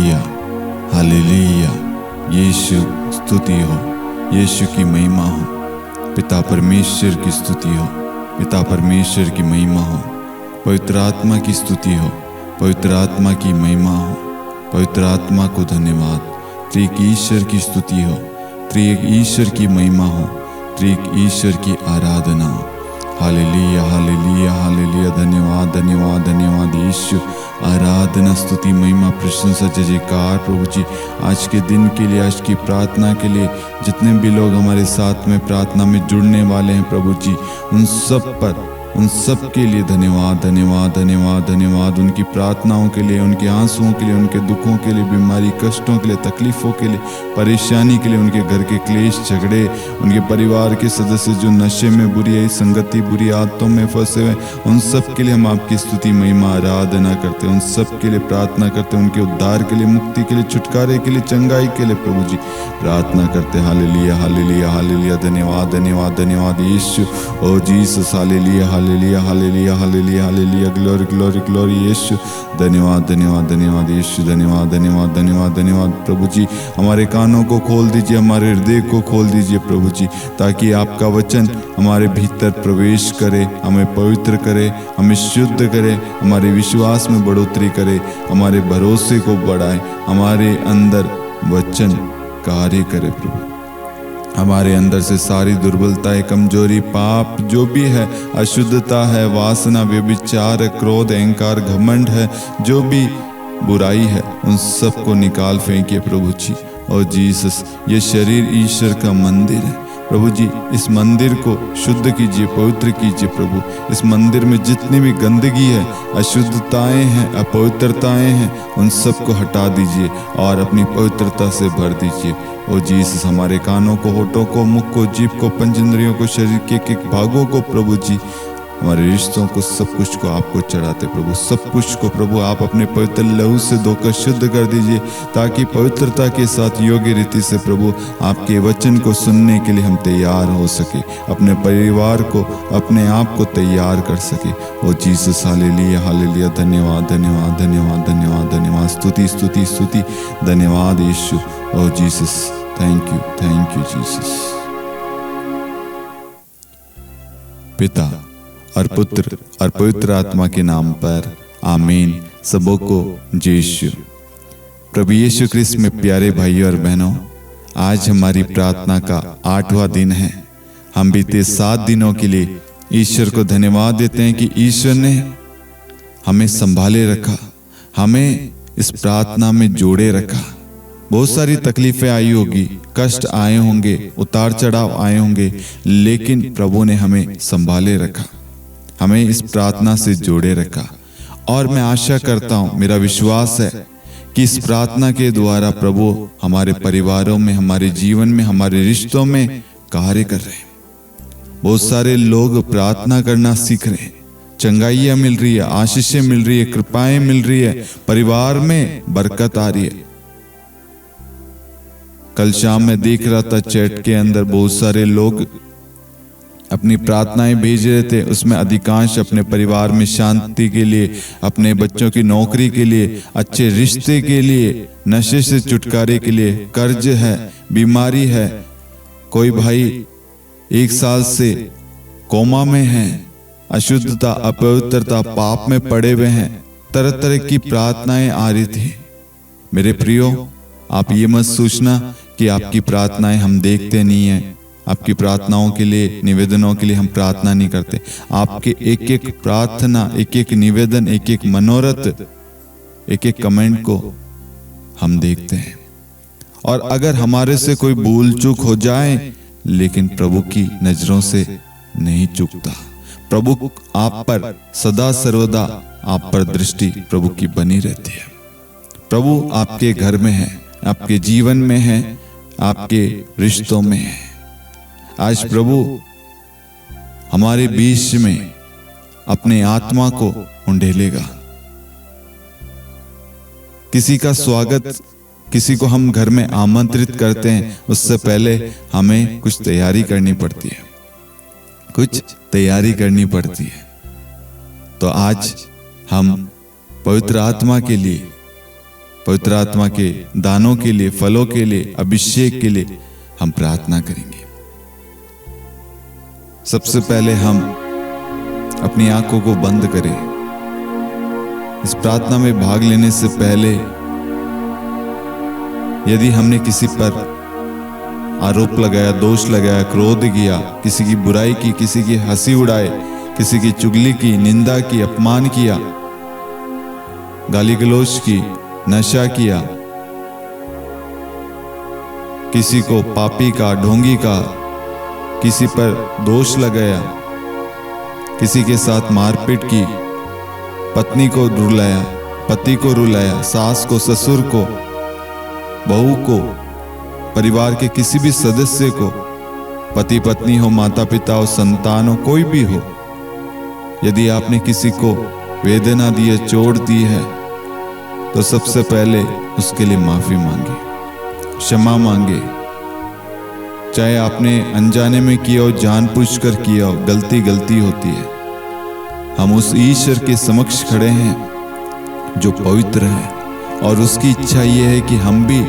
Hallelujah, hallelujah. यीशु स्तुति हो, यीशु की महिमा हो, पिता परमेश्वर की स्तुति हो, पिता परमेश्वर की महिमा हो, पवित्र आत्मा की स्तुति हो, पवित्र आत्मा की महिमा हो, पवित्र आत्मा को धन्यवाद। त्रिएक ईश्वर की स्तुति हो, त्रिएक ईश्वर की महिमा हो, त्रिएक ईश्वर की आराधना हो। Hallelujah, hallelujah, hallelujah. धन्यवाद, धन्यवाद, धन्यवाद यीशु। आराधना, स्तुति, महिमा, प्रशंसा, जय जयकार प्रभु जी। आज के दिन के लिए, आज की प्रार्थना के लिए जितने भी लोग हमारे साथ में प्रार्थना में जुड़ने वाले हैं प्रभु जी, उन सब के लिए धन्यवाद, धन्यवाद, धन्यवाद, धन्यवाद। उनकी प्रार्थनाओं के लिए, उनके आंसुओं के लिए, उनके दुखों के लिए, बीमारी, कष्टों के लिए, तकलीफ़ों के लिए, परेशानी के लिए, उनके घर के क्लेश, झगड़े, उनके परिवार के सदस्य जो नशे में, बुरी संगति, बुरी आदतों में फंसे हुए, उन सब के लिए हम आपकी स्तुति, महिमा, आराधना करते हैं। उन सब के लिए प्रार्थना करते हैं, उनके उद्धार के लिए, मुक्ति के लिए, छुटकारे के लिए, चंगाई के लिए प्रभु जी प्रार्थना करते हैं। Hallelujah, hallelujah, hallelujah. धन्यवाद, धन्यवाद, धन्यवाद यीशु। ओ Jesus, hallelujah, hallelujah, hallelujah, hallelujah, hallelujah. Glory, glory, glory यीशु। धन्यवाद, धन्यवाद, धन्यवाद यीशु। धन्यवाद, धन्यवाद, धन्यवाद, धन्यवाद प्रभु जी। हमारे कानों को खोल दीजिए, हमारे हृदय को खोल दीजिए प्रभु जी, ताकि आपका वचन हमारे भीतर प्रवेश करे, हमें पवित्र करे, हमें शुद्ध करे, हमारे विश्वास में बढ़ोतरी करे, हमारे भरोसे को बढ़ाए, हमारे अंदर वचन कार्य करे प्रभु। हमारे अंदर से सारी दुर्बलताएं, कमजोरी, पाप जो भी है, अशुद्धता है, वासना, व्यभिचार, क्रोध, अहंकार, घमंड है, जो भी बुराई है, उन सब को निकाल फेंकिए प्रभु जी। और जीसस, ये शरीर ईश्वर का मंदिर है प्रभु जी। इस मंदिर को शुद्ध कीजिए, पवित्र कीजिए प्रभु। इस मंदिर में जितनी भी गंदगी है, अशुद्धताएं हैं, अपवित्रताएं हैं, उन सब को हटा दीजिए और अपनी पवित्रता से भर दीजिए। ओ जीसस, हमारे कानों को, होठों को, मुख को, जीभ को, पंचेंद्रियों को, शरीर के एक भागों को प्रभु जी, हमारे रिश्तों को, सब कुछ को आपको चढ़ाते प्रभु। सब कुछ को प्रभु आप अपने पवित्र लहू से धोकर शुद्ध कर दीजिए, ताकि पवित्रता के साथ योग्य रीति से प्रभु आपके वचन को सुनने के लिए हम तैयार हो सके, अपने परिवार को, अपने आप को तैयार कर सके। ओ जीसस, हालेलुया, हालेलुया। धन्यवाद, धन्यवाद, धन्यवाद, धन्यवाद, धन्यवाद। स्तुति, स्तुति, स्तुति। धन्यवाद यीशु। ओ जीसस, थैंक यू जीसस। पिता और पुत्र और पवित्र आत्मा के नाम पर आमीन। सबों को जय यीशु। प्रभु यीशु क्रिस्त में प्यारे भाइयों और बहनों, आज हमारी प्रार्थना का 8वां दिन है। हम बीते 7 दिनों के लिए ईश्वर को धन्यवाद देते हैं कि ईश्वर ने हमें संभाले रखा, हमें इस प्रार्थना में जोड़े रखा। बहुत सारी तकलीफें आई होगी, कष्ट आए होंगे, उतार चढ़ाव आए होंगे, लेकिन प्रभु ने हमें संभाले रखा, हमें इस प्रार्थना से जोड़े रखा। और मैं आशा करता हूं, मेरा विश्वास है कि इस प्रार्थना के द्वारा प्रभु हमारे परिवारों में, हमारे जीवन में, हमारे रिश्तों में कार्य कर रहे हैं। बहुत सारे लोग प्रार्थना करना सीख रहे हैं, चंगाइयां मिल रही है, आशीषें मिल रही है, कृपाएं मिल रही है, परिवार में बरकत आ रही है। कल शाम में देख रहा था चैट के अंदर बहुत सारे लोग अपनी प्रार्थनाएं भेज रहे थे, उसमें अधिकांश अपने परिवार में शांति के लिए, अपने बच्चों की नौकरी के लिए, अच्छे रिश्ते के लिए, नशे से छुटकारे के लिए, कर्ज है, बीमारी है, कोई भाई 1 साल से कोमा में है, अशुद्धता, अपवित्रता, पाप में पड़े हुए हैं। तरह तरह की प्रार्थनाएं आ रही थी। मेरे प्रियो, आप ये मत सोचना कि आपकी प्रार्थनाएं हम देखते नहीं हैं, आपकी प्रार्थनाओं के लिए, निवेदनों के लिए हम प्रार्थना नहीं करते। आपके एक एक प्रार्थना, एक एक निवेदन, एक एक मनोरथ, एक एक कमेंट को हम देखते हैं। और अगर हमारे से कोई भूल चूक हो जाए, लेकिन प्रभु की नजरों से नहीं चूकता। प्रभु आप पर सदा सर्वदा, आप पर दृष्टि प्रभु की बनी रहती है। प्रभु आपके घर में है, आपके जीवन में है, आपके रिश्तों में है। आज प्रभु हमारे बीच में अपने आत्मा को उंडेलेगा। किसी का स्वागत, किसी को हम घर में आमंत्रित करते हैं, उससे पहले हमें कुछ तैयारी करनी पड़ती है, कुछ तैयारी करनी पड़ती है। तो आज हम पवित्र आत्मा के लिए पवित्र आत्मा के दानों के लिए, फलों के लिए, अभिषेक के लिए हम प्रार्थना करेंगे। सबसे पहले हम अपनी आंखों को बंद करें। इस प्रार्थना में भाग लेने से पहले यदि हमने किसी पर आरोप लगाया, दोष लगाया, क्रोध किया, किसी की बुराई की, किसी की हंसी उड़ाए, किसी की चुगली की, निंदा की, अपमान किया, गाली गलौज की, नशा किया, किसी को पापी का, ढोंगी का, किसी पर दोष लगाया, किसी के साथ मारपीट की, पत्नी को रुलाया, पति को रुलाया, सास को, ससुर को, बहू को, परिवार के किसी भी सदस्य को, पति पत्नी हो, माता पिता हो, संतान हो, कोई भी हो, यदि आपने किसी को वेदना दी है, चोट दी है, तो सबसे पहले उसके लिए माफी मांगे, क्षमा मांगे। चाहे आपने अनजाने में किया हो, जानबूझकर किया हो, गलती गलती होती है। हम उस ईश्वर के समक्ष खड़े हैं जो पवित्र है, और उसकी इच्छा यह है कि हम भी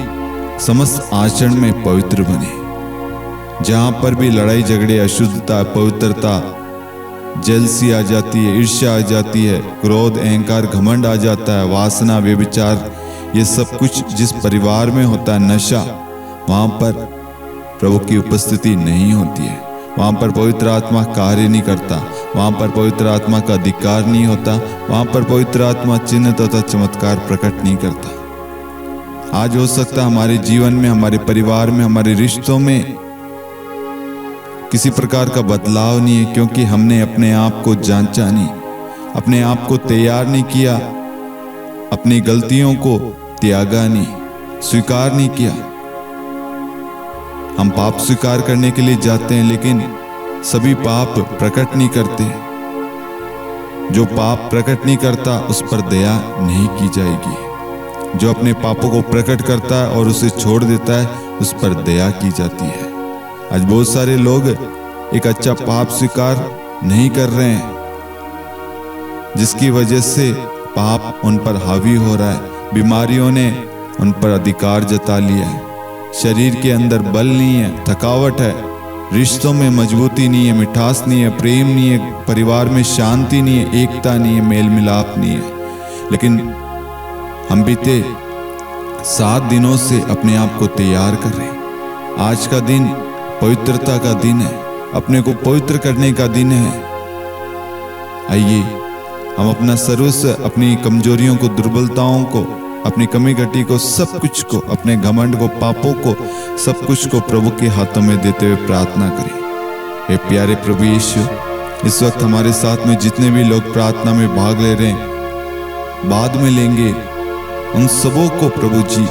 समस्त आचरण में पवित्र बने। जहां पर भी लड़ाई झगड़े, अशुद्धता, पवित्रता, जलसी आ जाती है, ईर्ष्या आ जाती है, क्रोध, अहंकार, घमंड आ जाता है, वासना, व्यभिचार, ये सब कुछ जिस परिवार में होता है, नशा, वहां पर प्रभु की उपस्थिति नहीं होती है। वहां पर पवित्र आत्मा कार्य नहीं करता, वहां पर पवित्र आत्मा का अधिकार नहीं होता, वहां पर पवित्र आत्मा चिन्ह तथा चमत्कार प्रकट नहीं करता। आज हो सकता है हमारे जीवन में, हमारे परिवार में, हमारे रिश्तों में किसी प्रकार का बदलाव नहीं है, क्योंकि हमने अपने आप को जांचा नहीं, अपने आप को तैयार नहीं किया, अपनी गलतियों को त्यागा नहीं, स्वीकार नहीं किया। हम पाप स्वीकार करने के लिए जाते हैं, लेकिन सभी पाप प्रकट नहीं करते। जो पाप प्रकट नहीं करता उस पर दया नहीं की जाएगी। जो अपने पापों को प्रकट करता है और उसे छोड़ देता है, उस पर दया की जाती है। आज बहुत सारे लोग एक अच्छा पाप स्वीकार नहीं कर रहे हैं, जिसकी वजह से पाप उन पर हावी हो रहा है। बीमारियों ने उन पर अधिकार जता लिया है। शरीर के अंदर बल नहीं है, थकावट है, रिश्तों में मजबूती नहीं है, मिठास नहीं है, प्रेम नहीं है, परिवार में शांति नहीं है, एकता नहीं है, मेल मिलाप नहीं है। लेकिन हम बीते 7 दिनों से अपने आप को तैयार कर रहे हैं। आज का दिन पवित्रता का दिन है, अपने को पवित्र करने का दिन है। आइए हम अपना सर्वस्व, अपनी कमजोरियों को, दुर्बलताओं को, अपनी कमी घटी को, सब कुछ को, अपने घमंड को, पापों को, सब कुछ को प्रभु के हाथों में देते हुए प्रार्थना करें। हे प्यारे प्रभु यीशु, इस वक्त हमारे साथ में जितने भी लोग प्रार्थना में भाग ले रहे हैं, बाद में लेंगे, उन सबों को प्रभु जी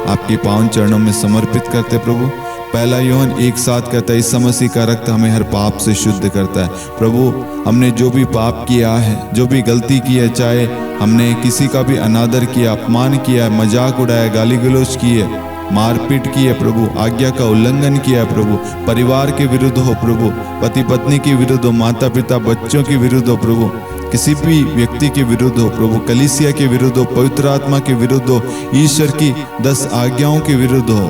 आपके पावन चरणों में समर्पित करते। प्रभु पहला यूहन्न 1:7 कहता है, ईसा मसीह का रक्त हमें हर पाप से शुद्ध करता है। प्रभु हमने जो भी पाप किया है, जो भी गलती की है, चाहे हमने किसी का भी अनादर किया, अपमान किया, मजाक उड़ाया, गाली गलौज की है, मारपीट की है, प्रभु आज्ञा का उल्लंघन किया, प्रभु परिवार के विरुद्ध हो, प्रभु पति पत्नी के विरुद्ध हो, माता पिता बच्चों के विरुद्ध हो, प्रभु किसी भी व्यक्ति के विरुद्ध हो, प्रभु कलीसिया के विरुद्ध हो, पवित्र आत्मा के विरुद्ध हो, ईश्वर की 10 आज्ञाओं के विरुद्ध हो,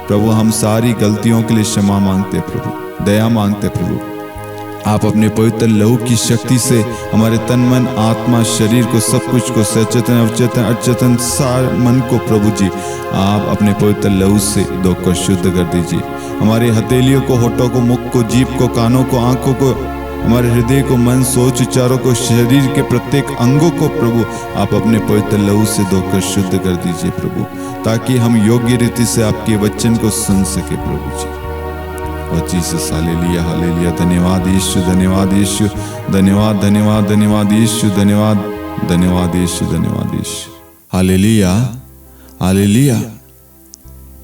प्रभु हम सारी गलतियों के लिए क्षमा मांगते, प्रभु दया मांगते। प्रभु आप अपने पवित्र लहू की शक्ति से हमारे तन मन आत्मा शरीर को, सब कुछ को, सचेतन अवचेतन अचेतन सारे मन को प्रभु जी आप अपने पवित्र लहू से धोकर शुद्ध कर दीजिए। हमारे हथेलियों को, होठों को, मुख को, जीभ को, कानों को, आंखों को, हमारे हृदय को, मन, सोच, विचारों को, शरीर के प्रत्येक अंगों को प्रभु आप अपने पवित्र लहू से धोकर शुद्ध कर दीजिए प्रभु, ताकि हम योग्य रीति से आपके वचन को सुन सके प्रभु जी। और जीसस हालेलुया हालेलुया। धन्यवाद यीशु, धन्यवाद यीशु, धन्यवाद धन्यवाद धन्यवाद यीशु, धन्यवाद धन्यवाद यीशु, धन्यवाद यीशु। Hallelujah hallelujah.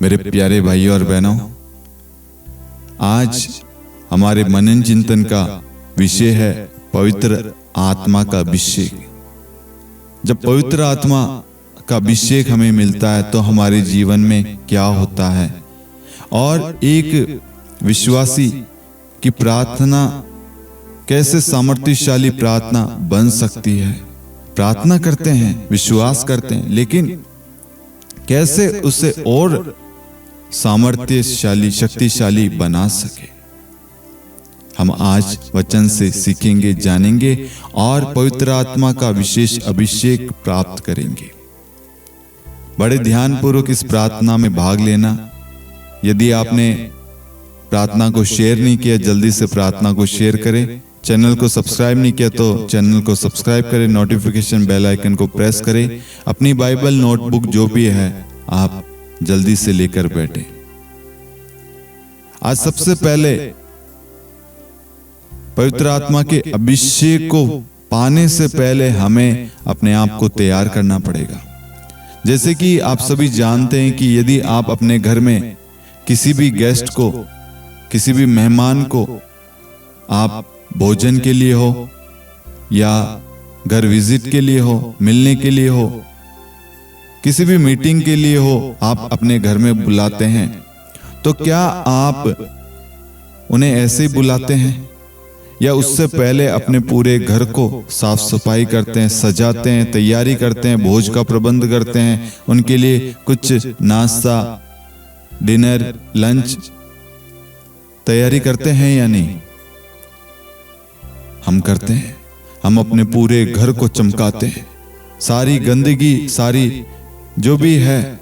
मेरे प्यारे भाइयों और बहनों, आज हमारे मनन चिंतन का विषय है पवित्र आत्मा का अभिषेक। जब पवित्र आत्मा का अभिषेक हमें मिलता है तो हमारे जीवन में क्या होता है, और एक विश्वासी की प्रार्थना कैसे सामर्थ्यशाली प्रार्थना बन सकती है। प्रार्थना करते हैं, विश्वास करते हैं, लेकिन कैसे उसे और सामर्थ्यशाली, शक्तिशाली बना सके। हम आज वचन से सीखेंगे, जानेंगे और पवित्र आत्मा का विशेष अभिषेक प्राप्त करेंगे। बड़े ध्यानपूर्वक इस प्रार्थना में भाग लेना। यदि आपने प्रार्थना को शेयर नहीं किया, जल्दी से प्रार्थना को शेयर करें। चैनल को सब्सक्राइब नहीं किया तो चैनल को सब्सक्राइब करें, नोटिफिकेशन बेल आइकन को प्रेस करें। अपनी बाइबल, नोटबुक जो भी है आप जल्दी से लेकर बैठे। आज सबसे पहले पवित्र आत्मा के अभिषेक को पाने से पहले हमें अपने आप को तैयार करना पड़ेगा। जैसे कि आप सभी जानते हैं कि यदि आप अपने घर में किसी भी गेस्ट को, किसी भी मेहमान को आप भोजन के लिए हो या घर विजिट के लिए हो, मिलने के लिए हो, किसी भी मीटिंग के लिए हो, आप अपने घर में बुलाते हैं, तो क्या आप उन्हें ऐसे ही बुलाते हैं या उससे पहले अपने पूरे घर को साफ सफाई करते हैं, सजाते हैं, तैयारी करते हैं, भोज का प्रबंध करते हैं, उनके लिए कुछ नाश्ता, डिनर, लंच तैयारी करते हैं या नहीं? हम करते हैं। हम अपने पूरे घर को चमकाते हैं। सारी गंदगी, सारी जो भी है,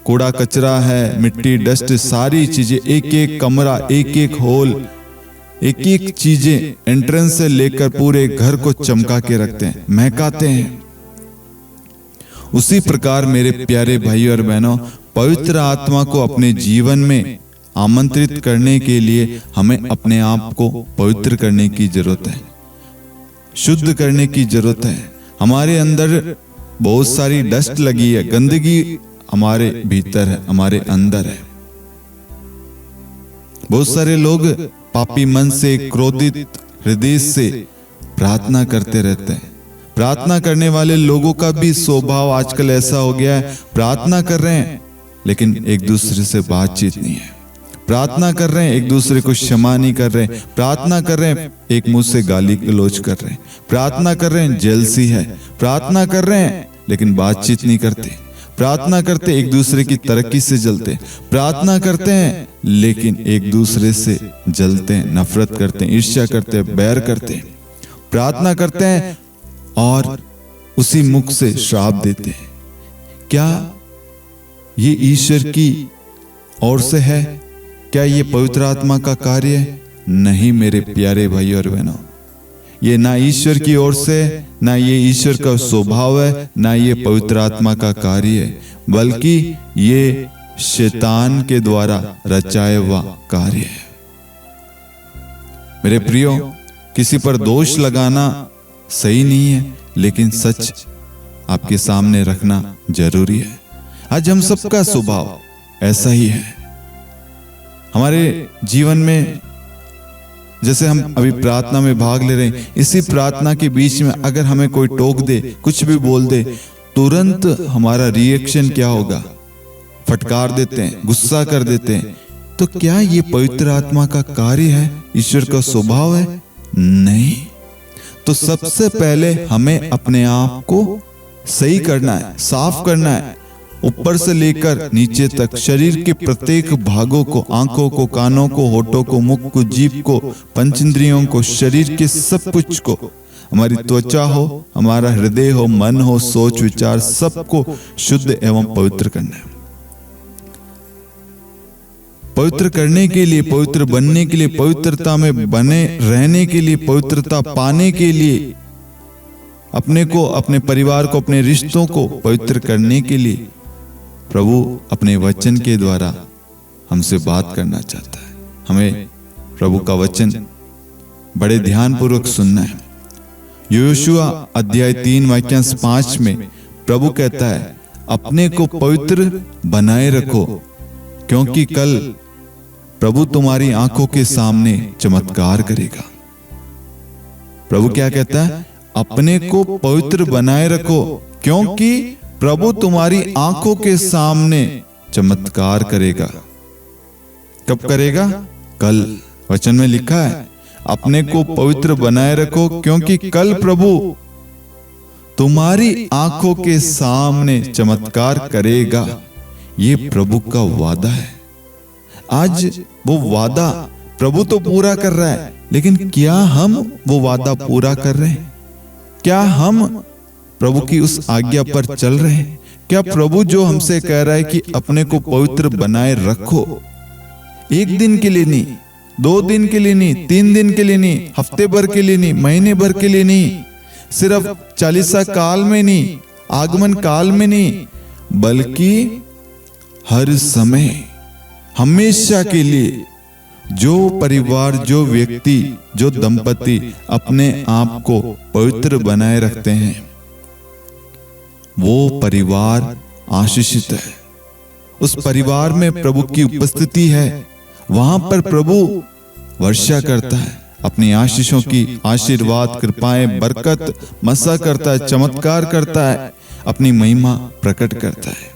कूड़ा कचरा है, मिट्टी, डस्ट, सारी चीजें, एक एक कमरा, एक एक हॉल, एक एक चीजें एंट्रेंस से लेकर पूरे घर को चमका के रखते हैं, महकाते हैं। उसी प्रकार मेरे प्यारे भाइयों और बहनों, पवित्र आत्मा को अपने जीवन में आमंत्रित करने के लिए हमें अपने आप को पवित्र करने की जरूरत है, शुद्ध करने की जरूरत है। हमारे अंदर बहुत सारी डस्ट लगी है, गंदगी हमारे भीतर है, हमारे अंदर है। बहुत सारे लोग पापी मन से, क्रोधित हृदय से प्रार्थना करते रहते हैं। प्रार्थना करने वाले लोगों का भी स्वभाव आजकल ऐसा हो गया है, प्रार्थना कर रहे हैं लेकिन एक दूसरे से बातचीत नहीं है। प्रार्थना कर रहे हैं, एक दूसरे को क्षमा नहीं कर रहे। प्रार्थना कर रहे हैं, एक मुंह से गाली गलौज कर रहे हैं। प्रार्थना कर रहे हैं, जेलसी है। प्रार्थना कर रहे हैं लेकिन बातचीत नहीं करते। प्रार्थना करते, एक दूसरे की तरक्की से जलते। प्रार्थना करते हैं लेकिन एक दूसरे से जलते हैं, नफरत करते हैं, ईर्ष्या करते हैं, बैर करते हैं। प्रार्थना करते हैं और उसी मुख से श्राप देते हैं। क्या ये ईश्वर की ओर से है? क्या ये पवित्र आत्मा का कार्य है? नहीं मेरे प्यारे भाइयों और बहनों, ये ना ईश्वर की ओर से, ना ये ईश्वर का स्वभाव है, ना ये पवित्र आत्मा का कार्य है, बल्कि ये शैतान के द्वारा रचाया हुआ कार्य है। मेरे प्रियो, किसी पर दोष लगाना सही नहीं है, लेकिन सच आपके सामने रखना जरूरी है। आज हम सबका स्वभाव ऐसा ही है। हमारे जीवन में जैसे हम अभी प्रार्थना में भाग ले रहे हैं, इसी प्रार्थना के बीच में अगर हमें कोई टोक दे, कुछ भी बोल दे, तुरंत हमारा रिएक्शन क्या होगा? फटकार देते हैं, गुस्सा कर देते हैं। तो क्या ये पवित्र आत्मा का कार्य है? ईश्वर का स्वभाव है? नहीं। तो सबसे पहले हमें अपने आप को सही करना है, साफ करना है, ऊपर से लेकर नीचे तक, शरीर के प्रत्येक भागों को, आंखों को, कानों को, होठों को, मुख को, जीभ को, पंचेंद्रियों को, शरीर के सब कुछ को, हमारी त्वचा हो, हमारा हृदय हो, मन हो, सोच विचार, सबको शुद्ध एवं पवित्र करना है। पवित्र करने के लिए, पवित्र बनने के लिए, पवित्रता में बने रहने के लिए, पवित्रता पाने के लिए, अपने को, अपने परिवार को, अपने रिश्तों को पवित्र करने के लिए प्रभु अपने वचन के द्वारा हमसे बात करना चाहता है। हमें प्रभु का वचन बड़े ध्यानपूर्वक सुनना है। यहोशुआ अध्याय 3 वाक्यांश 5 में प्रभु कहता है, अपने को पवित्र बनाए रखो, क्योंकि कल प्रभु तुम्हारी आंखों के सामने चमत्कार करेगा। प्रभु क्या कहता है? अपने को पवित्र बनाए रखो, क्योंकि प्रभु तुम्हारी आंखों के सामने चमत्कार करेगा। कब करेगा? कल। वचन में लिखा है, अपने को पवित्र बनाए रखो, क्योंकि कल प्रभु तुम्हारी आंखों के सामने चमत्कार करेगा। ये प्रभु का वादा है। आज वो वादा प्रभु तो पूरा कर रहा है, लेकिन क्या हम वो वादा पूरा कर रहे हैं? क्या हम प्रभु की उस आज्ञा पर चल रहे हैं? क्या प्रभु जो हमसे कह रहा है कि अपने को पवित्र बनाए रखो, एक दिन के लिए नहीं, 2 दिन के लिए नहीं, 3 दिन के लिए नहीं, हफ्ते भर के लिए नहीं, महीने भर के लिए नहीं, सिर्फ चालीसा काल में नहीं, आगमन काल में नहीं, बल्कि हर समय, हमेशा के लिए जो परिवार, जो व्यक्ति, जो दंपति अपने आप को पवित्र बनाए रखते हैं, वो परिवार आशीषित है। उस परिवार में प्रभु की उपस्थिति है, वहां पर प्रभु वर्षा करता है, अपनी आशीषों की आशीर्वाद, कृपाएं, बरकत मसा करता है, चमत्कार करता है, अपनी महिमा प्रकट करता है।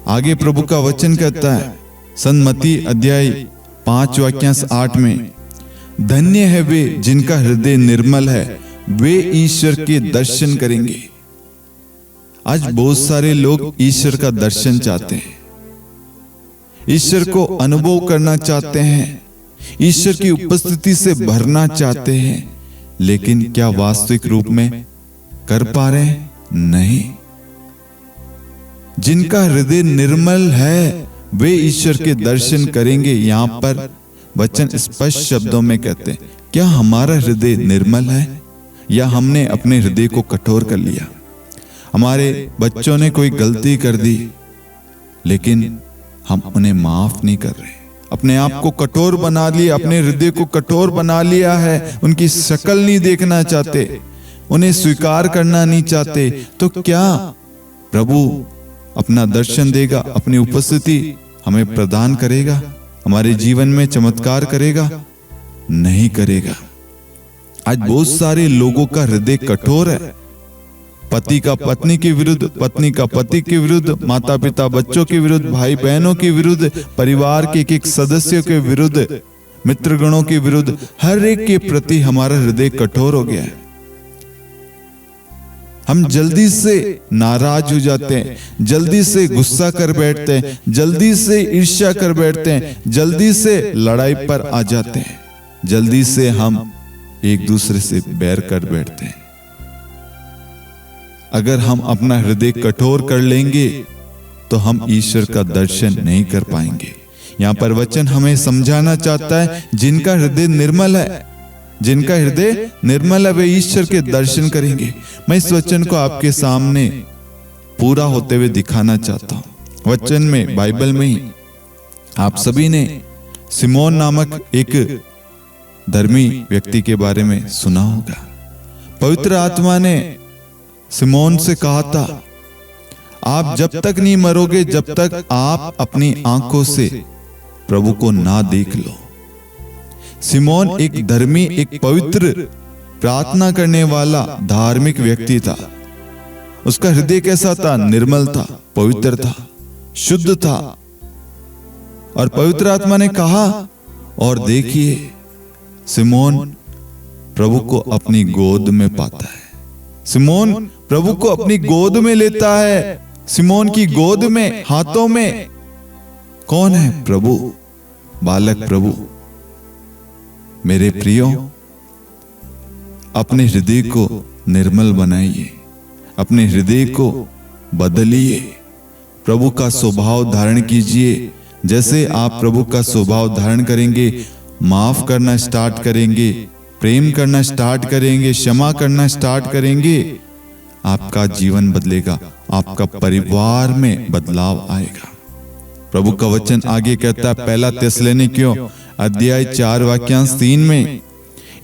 आगे प्रभु का वचन कहता है संत मत्ती अध्याय 5 वाक्यांश 8 में, धन्य है वे जिनका हृदय निर्मल है, वे ईश्वर के दर्शन करेंगे। आज बहुत सारे लोग ईश्वर का दर्शन चाहते हैं, ईश्वर को अनुभव करना चाहते हैं, ईश्वर की उपस्थिति से भरना चाहते हैं, लेकिन क्या वास्तविक रूप में कर पा रहे हैं? नहीं। जिनका हृदय निर्मल है वे ईश्वर के दर्शन करेंगे। यहां पर वचन स्पष्ट शब्दों में कहते हैं, क्या हमारा हृदय निर्मल है या हमने अपने हृदय को कठोर कर लिया? हमारे बच्चों ने कोई गलती कर दी, लेकिन हम उन्हें माफ नहीं कर रहे, अपने आप को कठोर बना लिया, अपने हृदय को कठोर बना लिया है, उनकी शक्ल नहीं देखना चाहते, उन्हें स्वीकार करना नहीं चाहते। तो क्या प्रभु अपना दर्शन देगा, अपनी उपस्थिति हमें प्रदान करेगा, हमारे जीवन में चमत्कार करेगा? नहीं करेगा। आज बहुत सारे लोगों का हृदय कठोर है, पति का पत्नी के विरुद्ध, पत्नी का पति के विरुद्ध, माता पिता बच्चों के विरुद्ध, भाई बहनों के विरुद्ध, परिवार के एक सदस्यों के विरुद्ध, मित्रगणों के विरुद्ध, हर एक के प्रति हमारा हृदय कठोर हो गया है। हम जल्दी से नाराज हो जाते हैं, जल्दी से गुस्सा कर बैठते हैं, जल्दी से ईर्ष्या कर बैठते हैं, जल्दी से लड़ाई पर आ जाते हैं, जल्दी से हम एक दूसरे से बैर कर बैठते हैं। अगर हम अपना हृदय कठोर कर लेंगे तो हम ईश्वर का दर्शन नहीं कर पाएंगे। यहां पर वचन हमें समझाना चाहता है, जिनका हृदय निर्मल है, जिनका हृदय निर्मल है वे ईश्वर के दर्शन करेंगे। मैं इस वचन को आपके सामने पूरा होते हुए दिखाना चाहता हूं। वचन में, बाइबल में ही आप सभी ने सिमोन नामक एक धर्मी व्यक्ति के बारे में सुना होगा। पवित्र आत्मा ने सिमोन से कहा था, आप जब तक नहीं मरोगे जब तक आप अपनी आंखों से प्रभु को ना देख लो। सिमोन एक धर्मी, एक पवित्र, प्रार्थना करने वाला धार्मिक व्यक्ति था। उसका हृदय कैसा था? निर्मल था, पवित्र था, शुद्ध था। और पवित्र आत्मा ने कहा, और देखिए सिमोन प्रभु को अपनी गोद में पाता है, सिमोन प्रभु को अपनी गोद में लेता है। सिमोन की गोद में, हाथों में कौन है? प्रभु, बालक प्रभु। मेरे प्रियो, अपने हृदय को निर्मल बनाइए, अपने हृदय को बदलिए, प्रभु का स्वभाव धारण कीजिए। जैसे आप प्रभु का स्वभाव धारण करेंगे, माफ करना स्टार्ट करेंगे, प्रेम करना स्टार्ट करेंगे, क्षमा करना स्टार्ट करेंगे, आपका जीवन बदलेगा, आपका परिवार में बदलाव आएगा। प्रभु का वचन आगे कहता है, पहला थिस्सलुनीकियों अध्याय 4 वाक्यांश 3 में,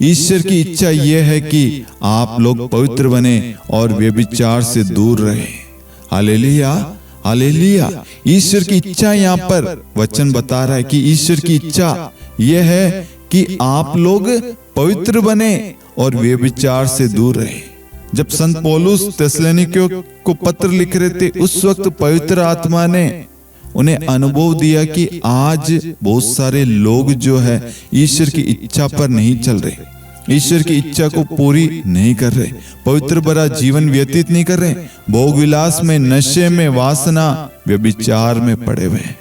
ईश्वर की इच्छा यह है कि आप लोग पवित्र बने और व्यभिचार से दूर रहे। Hallelujah, hallelujah. ईश्वर की इच्छा यहाँ पर वचन बता रहा है कि ईश्वर की इच्छा यह है कि आप लोग पवित्र बने और व्यभिचार से दूर रहे। जब संत पौलुस थिस्सलुनीकियों को पत्र लिख रहे थे, उस वक्त पवित्र आत्मा ने उन्हें अनुभव दिया कि आज बहुत सारे लोग जो है ईश्वर की इच्छा पर नहीं चल रहे, ईश्वर की इच्छा को पूरी नहीं कर रहे, पवित्र भरा जीवन व्यतीत नहीं कर रहे, भोग विलास में, नशे में, वासना, व्यभिचार में पड़े हुए हैं।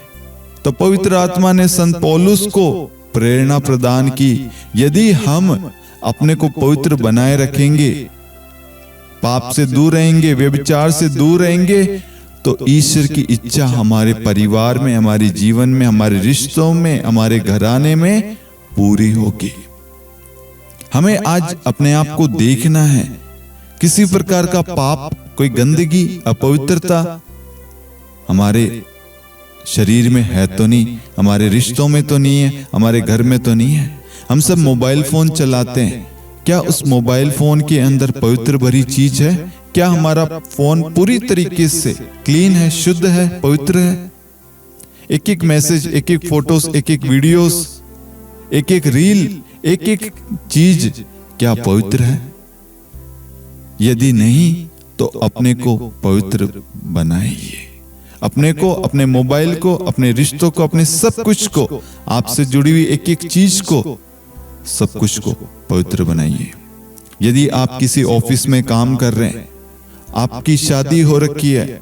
तो पवित्र आत्मा ने संत पौलुस को प्रेरणा प्रदान की, यदि हम अपने को पवित्र बनाए रखेंगे, पाप से दूर रहेंगे, व्यभिचार से दूर रहेंगे, तो ईश्वर की इच्छा हमारे परिवार में, हमारे जीवन में, हमारे रिश्तों में, हमारे घराने में पूरी होगी। हमें आज अपने आप को देखना है, किसी प्रकार का पाप, कोई गंदगी, अपवित्रता हमारे शरीर में है तो नहीं, हमारे रिश्तों में तो नहीं है, हमारे घर में तो नहीं है। हम सब मोबाइल फोन चलाते हैं, क्या उस मोबाइल फोन के अंदर पवित्र भरी चीज है? क्या हमारा फोन पूरी तरीके से क्लीन है, शुद्ध है, पवित्र है? एक एक मैसेज, एक एक फोटोज, एक एक वीडियोस, एक एक रील, एक एक चीज क्या पवित्र है? यदि नहीं तो अपने को पवित्र बनाइए, अपने को, अपने मोबाइल को, अपने रिश्तों को, अपने सब कुछ को, आपसे जुड़ी हुई एक एक चीज को, सब कुछ को पवित्र बनाइए। यदि आप किसी ऑफिस में काम कर रहे हैं, आपकी शादी हो रखी है,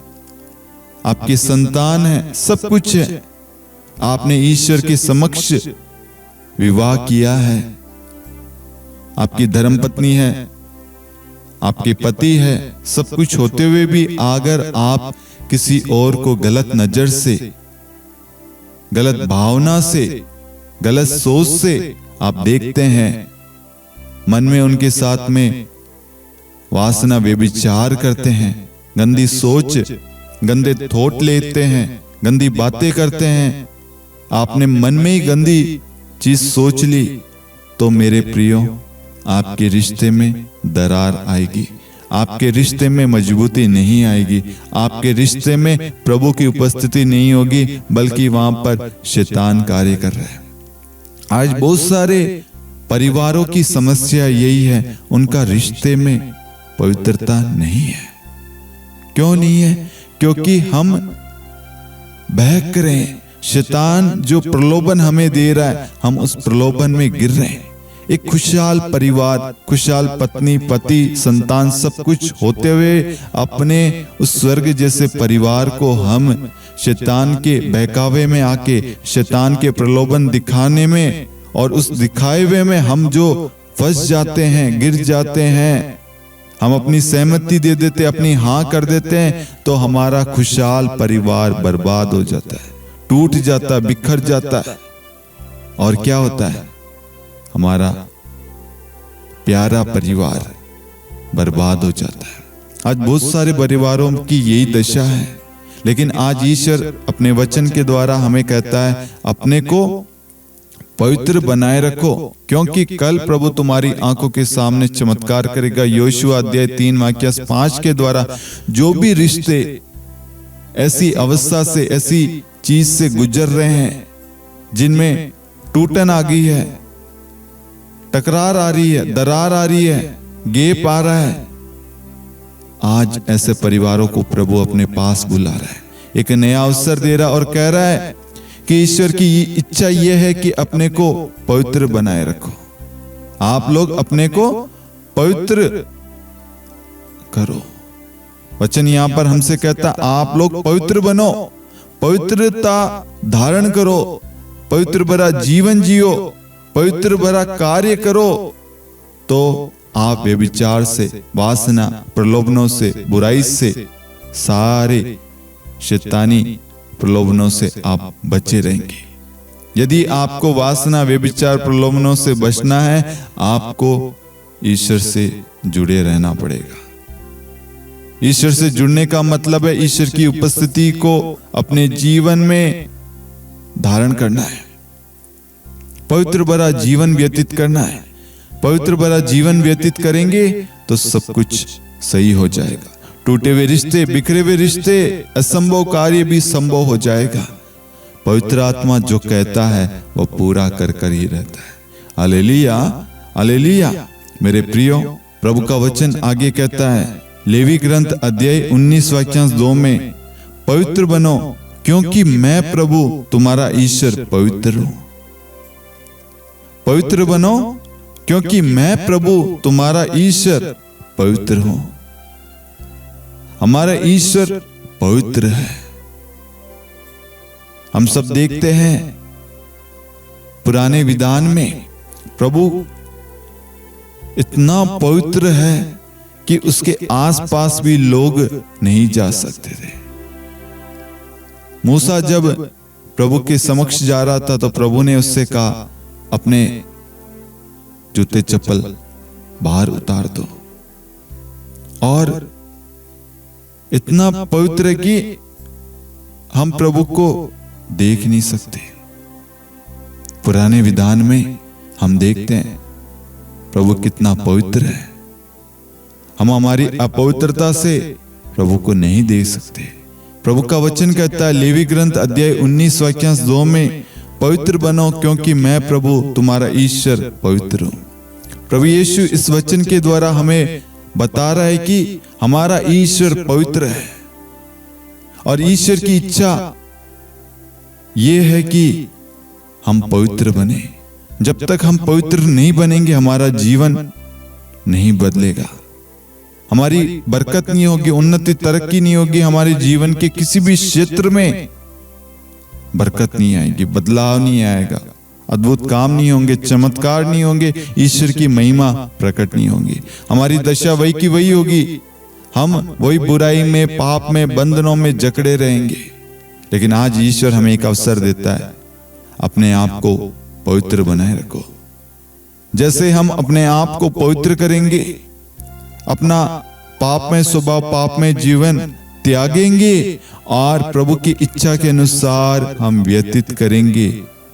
आपके संतान है, सब कुछ है, आपने ईश्वर के समक्ष विवाह किया है, आपकी धर्मपत्नी है, आपके पति है, सब कुछ होते हुए भी अगर आप किसी और को गलत नजर से, गलत भावना से, गलत सोच से आप देखते हैं, मन में उनके साथ में वासना, व्यभिचार करते हैं, गंदी सोच, गंदे थॉट लेते हैं, गंदी बातें करते हैं, आपने मन में ही गंदी चीज सोच ली, तो मेरे प्रियो, आपके रिश्ते में दरार आएगी, आपके रिश्ते में मजबूती नहीं आएगी, आपके रिश्ते में प्रभु की उपस्थिति नहीं होगी, बल्कि वहां पर शैतान कार्य कर रहा है। आज बहुत सारे परिवारों की समस्या यही है, उनका रिश्ते में पवित्रता नहीं है। क्यों नहीं है? क्योंकि हम बहक रहे हैं, शैतान जो प्रलोभन हमें दे रहा है, हम उस प्रलोभन में गिर रहे हैं। एक खुशहाल परिवार, खुशहाल पत्नी, पति, संतान, सब कुछ होते हुए अपने उस स्वर्ग जैसे परिवार को हम शैतान के बहकावे में आके, शैतान के प्रलोभन दिखाने में, और उस दिखाए हुए में हम जो फंस जाते हैं, गिर जाते हैं, हम अपनी सहमति दे देते, अपनी हाँ कर देते हैं, तो हमारा खुशहाल परिवार बर्बाद हो जाता है, टूट जाता है, बिखर जाता है। और क्या होता है? हमारा प्यारा परिवार बर्बाद हो जाता है। आज बहुत सारे परिवारों की यही दशा है, लेकिन आज ईश्वर अपने वचन के द्वारा हमें कहता है, अपने को पवित्र बनाए रखो, क्योंकि कल प्रभु तुम्हारी आंखों के सामने चमत्कार करेगा। योशुआ अध्याय 3 वाक्य 5 के द्वारा जो भी रिश्ते ऐसी अवस्था से, ऐसी चीज से गुजर रहे हैं, जिनमें टूटन आ गई है, टकरार आ रही है, दरार आ रही है, गैप आ रहा है, आज ऐसे परिवारों को प्रभु अपने पास बुला रहा है, एक नया अवसर दे रहा और कह रहा है कि ईश्वर की इच्छा यह है कि अपने को पवित्र बनाए रखो। आप लोग अपने को पवित्र करो। वचन यहां पर हमसे कहता, आप लोग पवित्र बनो, पवित्रता धारण करो, पवित्र भरा जीवन जियो, पवित्र भरा कार्य करो, तो आप व्यभिचार से, वासना, प्रलोभनों से, बुराई से, सारे शैतानी प्रलोभनों से आप बचे रहेंगे। यदि आपको वासना, व्यभिचार, प्रलोभनों से बचना है, आपको ईश्वर से जुड़े रहना पड़ेगा। ईश्वर से जुड़ने का मतलब है ईश्वर की उपस्थिति को अपने जीवन में धारण करना है, पवित्र भरा जीवन व्यतीत करना है। पवित्र भरा जीवन व्यतीत करेंगे तो सब कुछ सही हो जाएगा। टूटे हुए रिश्ते, बिखरे हुए रिश्ते, असंभव कार्य भी संभव हो जाएगा। पवित्र आत्मा जो कहता है वो पूरा कर कर ही रहता है। Hallelujah, hallelujah. मेरे प्रियो, प्रभु का वचन आगे कहता है, लेवी ग्रंथ अध्याय 19 वाक्यांश 2 में, पवित्र बनो क्योंकि मैं प्रभु तुम्हारा ईश्वर पवित्र हूं। पवित्र बनो क्योंकि मैं प्रभु तुम्हारा ईश्वर पवित्र हूं। हमारा ईश्वर पवित्र है। हम सब देखते हैं पुराने विधान में प्रभु इतना पवित्र है कि उसके आसपास भी लोग नहीं जा सकते थे। मूसा जब प्रभु के समक्ष जा रहा था तो प्रभु ने उससे कहा, अपने जूते चप्पल बाहर उतार दो। और इतना पवित्र है कि हम प्रभु को देख नहीं सकते। पुराने विधान में हम देखते हैं प्रभु कितना पवित्र है। हम हमारी अपवित्रता से प्रभु को नहीं देख सकते। प्रभु का वचन कहता है लेवी ग्रंथ अध्याय 19 वाक्यांश 2 में, पवित्र बनो क्योंकि मैं प्रभु तुम्हारा ईश्वर पवित्र हूं। प्रभु यीशु इस वचन के द्वारा हमें बता रहा है कि हमारा ईश्वर पवित्र है और ईश्वर की इच्छा यह है कि हम पवित्र बने। जब तक हम पवित्र नहीं बनेंगे हमारा जीवन नहीं बदलेगा, हमारी बरकत नहीं होगी, उन्नति तरक्की नहीं होगी, हमारे जीवन के किसी भी क्षेत्र में बरकत नहीं आएगी, बदलाव नहीं आएगा, अद्भुत काम नहीं होंगे, चमत्कार नहीं होंगे, ईश्वर की महिमा प्रकट नहीं होगी। हमारी दशा वही की वही होगी, हम वही बुराई में, पाप में, बंधनों में जकड़े रहेंगे। लेकिन आज ईश्वर हमें एक अवसर देता है, अपने आप को पवित्र बनाए रखो। जैसे हम अपने आप को पवित्र करेंगे, अपना पाप में स्वभाव, पाप में जीवन त्यागेंगे और प्रभु की इच्छा के अनुसार हम व्यतीत करेंगे,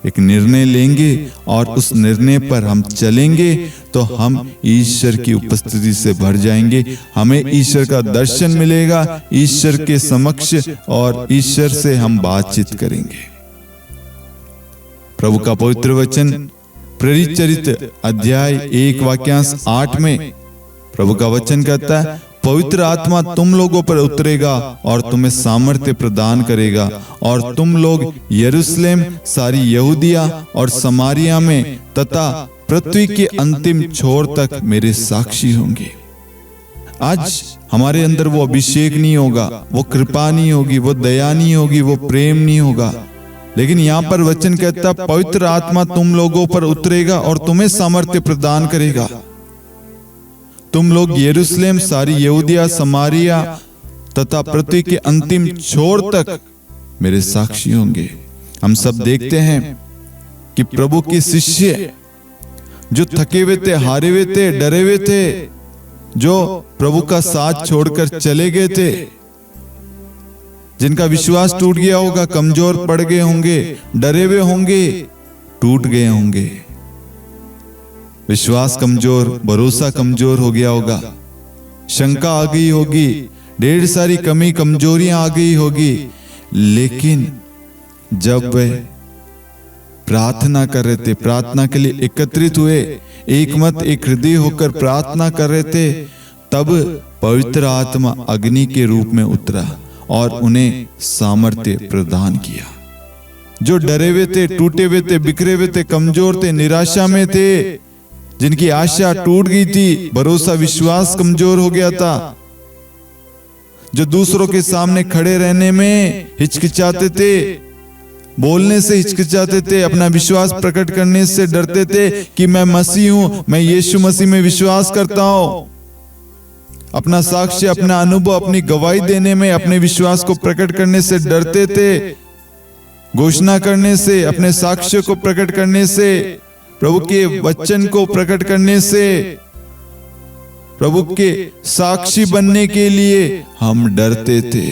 एक निर्णय लेंगे और उस निर्णय पर हम चलेंगे, तो हम ईश्वर की उपस्थिति से भर जाएंगे। हमें ईश्वर का दर्शन मिलेगा, ईश्वर के समक्ष, और ईश्वर से हम बातचीत करेंगे। प्रभु का पवित्र वचन प्रेरित चरित्र अध्याय 1 वाक्यांश 8 में प्रभु का वचन कहता है, पवित्र आत्मा तुम लोगों पर उतरेगा और तुम्हें सामर्थ्य प्रदान करेगा और तुम लोग यरूशलेम, सारी यहूदिया और समारिया में तथा पृथ्वी के अंतिम छोर तक मेरे साक्षी होंगे। आज हमारे अंदर वो अभिषेक नहीं होगा, वो कृपा नहीं होगी, वो दया नहीं होगी, वो प्रेम नहीं होगा, लेकिन यहाँ पर वचन कहता है पवित्र आत्मा तुम लोगों पर उतरेगा और तुम्हें सामर्थ्य प्रदान करेगा। तुम लोग यरूशलेम, सारी यहूदिया, समारिया तथा पृथ्वी के अंतिम छोर तक मेरे साक्षी होंगे। हम सब देखते हैं कि प्रभु के शिष्य जो थके हुए थे, हारे हुए थे, डरे हुए थे, जो प्रभु का साथ छोड़कर चले गए थे, जिनका विश्वास टूट गया होगा, कमजोर पड़ गए होंगे, डरे हुए होंगे, टूट गए होंगे, विश्वास कमजोर, भरोसा कमजोर हो गया होगा, शंका आ गई होगी, ढेर सारी कमी कमजोरियां आ गई होगी। लेकिन जब वे प्रार्थना कर रहे थे, प्रार्थना के लिए एकत्रित हुए, एक मत एक हृदय होकर प्रार्थना कर रहे थे, तब पवित्र आत्मा अग्नि के रूप में उतरा और उन्हें सामर्थ्य प्रदान किया। जो डरे हुए थे, टूटे हुए थे, बिखरे हुए थे, कमजोर थे, निराशा में थे, जिनकी आशा टूट गई थी, भरोसा विश्वास कमजोर हो गया था, जो दूसरों के सामने खड़े रहने में हिचकिचाते थे, बोलने से हिचकिचाते थे, अपना विश्वास प्रकट करने से डरते थे कि मैं मसीह हूं, मैं यीशु मसीह में विश्वास करता हूं, अपना साक्ष्य, अपना अनुभव, अपनी गवाही देने में अपने विश्वास को प्रकट करने से डरते थे, घोषणा करने से, अपने साक्ष्य को प्रकट करने से, प्रभु के वचन को प्रकट करने से, प्रभु के साक्षी बनने के लिए हम डरते थे।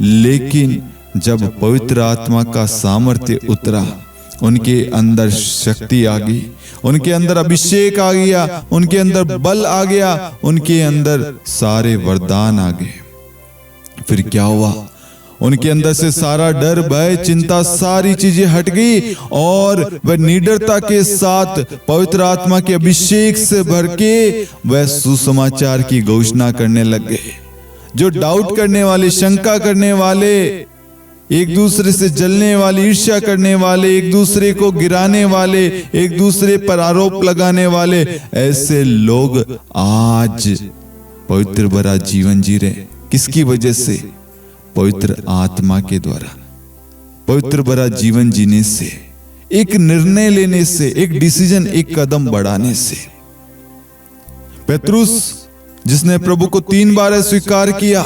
लेकिन जब पवित्र आत्मा का सामर्थ्य उतरा, उनके अंदर शक्ति आ गई, उनके अंदर अभिषेक आ गया, उनके अंदर बल आ गया, उनके अंदर सारे वरदान आ गए। फिर क्या हुआ? उनके अंदर से सारा डर, भय, चिंता, सारी चीजें हट गई और वह निडरता के साथ पवित्र आत्मा के अभिषेक से भर के वह सुसमाचार की घोषणा करने लग गए। जो डाउट करने वाले, शंका करने वाले, एक दूसरे से जलने वाले, ईर्ष्या करने वाले, एक दूसरे को गिराने वाले, एक दूसरे पर आरोप लगाने वाले, ऐसे लोग आज पवित्र भरा जीवन जी रहे। किसकी वजह से? पवित्र आत्मा के द्वारा, पवित्र भरा जीवन जीने से, एक निर्णय लेने से, एक डिसीजन, एक कदम बढ़ाने से। पेत्रुस जिसने प्रभु को 3 बार स्वीकार किया,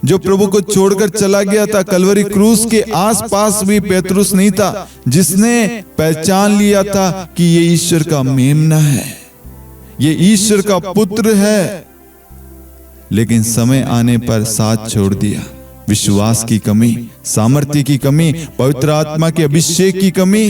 जो प्रभु को छोड़कर चला गया था, कलवरी क्रूस के आसपास भी पेत्रुस नहीं था जिसने पहचान लिया था कि ये ईश्वर का मेमना है, ये ईश्वर का पुत्र है, लेकिन समय आने पर साथ छोड़ दिया। विश्वास की कमी, सामर्थ्य की कमी, पवित्र आत्मा के अभिषेक की कमी।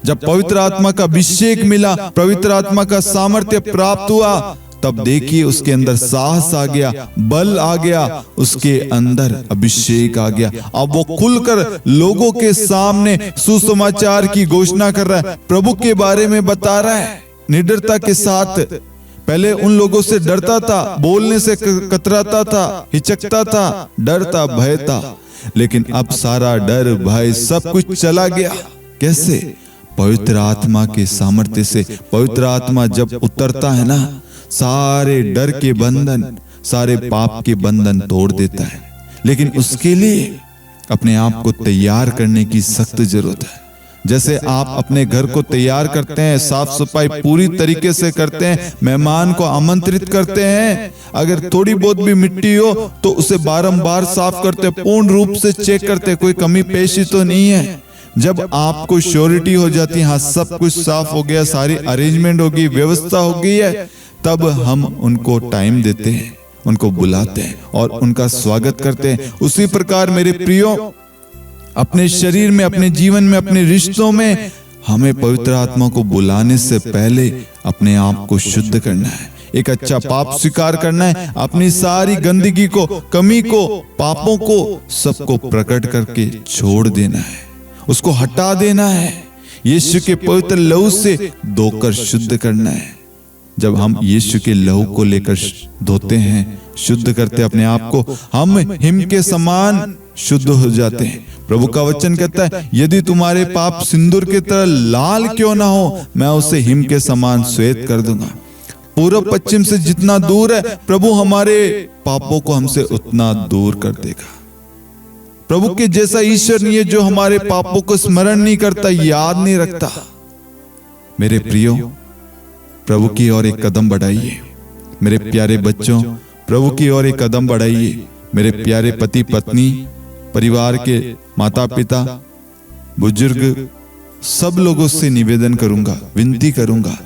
जब पवित्र आत्मा का अभिषेक मिला, पवित्र आत्मा का सामर्थ्य प्राप्त हुआ, तब देखिए उसके अंदर साहस आ गया, बल आ गया, उसके अंदर अभिषेक आ गया। अब वो खुलकर लोगों के सामने सुसमाचार की घोषणा कर रहा है, प्रभु के बारे में बता रहा है निडरता के साथ। पहले उन लोगों से डरता था, बोलने से कतराता था, हिचकता था, डर था, भय था, लेकिन अब सारा डर, भय सब कुछ चला गया। कैसे? पवित्र आत्मा के सामर्थ्य से। पवित्र आत्मा जब उतरता है ना, सारे डर के बंधन, सारे पाप के बंधन तोड़ देता है। लेकिन उसके लिए अपने आप को तैयार करने की सख्त जरूरत है। जैसे आप अपने घर को तैयार करते हैं, साफ सफाई पूरी तरीके से करते हैं, मेहमान को आमंत्रित करते हैं, अगर थोड़ी बहुत भी मिट्टी हो तो उसे बारंबार साफ करते हैं, पूर्ण रूप से चेक करते हैं, कोई कमी पेशी तो नहीं है। जब आपको श्योरिटी हो जाती है, हाँ सब कुछ साफ हो गया, सारी अरेंजमेंट हो गई, व्यवस्था हो गई है, तब हम उनको टाइम देते हैं, उनको बुलाते हैं और उनका स्वागत करते हैं। उसी प्रकार मेरे प्रियो, अपने शरीर में, अपने जीवन में, अपने रिश्तों में हमें पवित्र आत्मा को बुलाने से पहले अपने आप को शुद्ध करना है, एक अच्छा पाप स्वीकार करना है, अपनी सारी गंदगी को, कमी को, पापों को, सबको प्रकट करके छोड़ देना है, उसको हटा देना है, यीशु के पवित्र लहू से धोकर शुद्ध करना है। जब हम यीशु के लहू को लेकर धोते हैं, शुद्ध करते अपने आप को, हम हिम के समान शुद्ध हो जाते हैं। प्रभु का वचन कहता है, यदि तुम्हारे पाप सिंदूर की तरह लाल क्यों ना हो, मैं उसे हिम के समान श्वेत कर दूंगा। पूर्व पश्चिम से जितना दूर है, प्रभु हमारे पापों को हमसे उतना दूर कर देगा। प्रभु के जैसा ईश्वर नहीं है जो हमारे पापों को स्मरण नहीं करता, याद नहीं रखता। मेरे प्रियो, प्रभु की ओर एक कदम बढ़ाइए। मेरे प्यारे बच्चों, प्रभु की ओर एक कदम बढ़ाइए। मेरे प्यारे पति पत्नी, परिवार के माता पिता, बुजुर्ग, सब लोगों से निवेदन करूंगा, विनती करूंगा,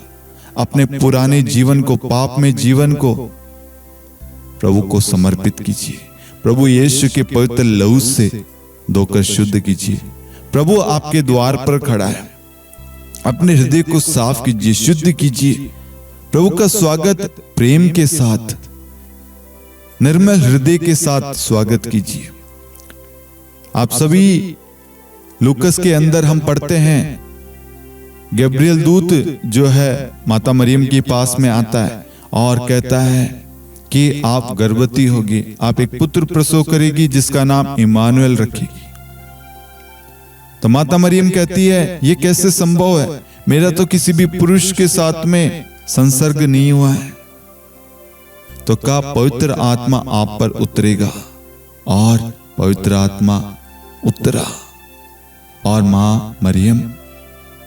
अपने पुराने जीवन को, पाप में जीवन को प्रभु को समर्पित कीजिए। प्रभु यीशु के पवित्र लहू से धोकर शुद्ध कीजिए। प्रभु आपके द्वार पर खड़ा है, अपने हृदय को साफ कीजिए, शुद्ध कीजिए। प्रभु का स्वागत प्रेम के साथ, निर्मल हृदय के साथ स्वागत कीजिए। आप सभी लूकस के अंदर हम पढ़ते हैं, गैब्रियल दूत जो है माता मरियम के पास में आता है और कहता है कि आप गर्भवती होगी, आप एक पुत्र प्रसव करेगी जिसका नाम इमानुएल रखेगी। तो माता मरियम कहती है, ये कैसे संभव है, मेरा तो किसी भी पुरुष के साथ में संसर्ग नहीं हुआ है। तो कहा, पवित्र आत्मा आप पर उतरेगा, और पवित्र आत्मा उतरा और मां मरियम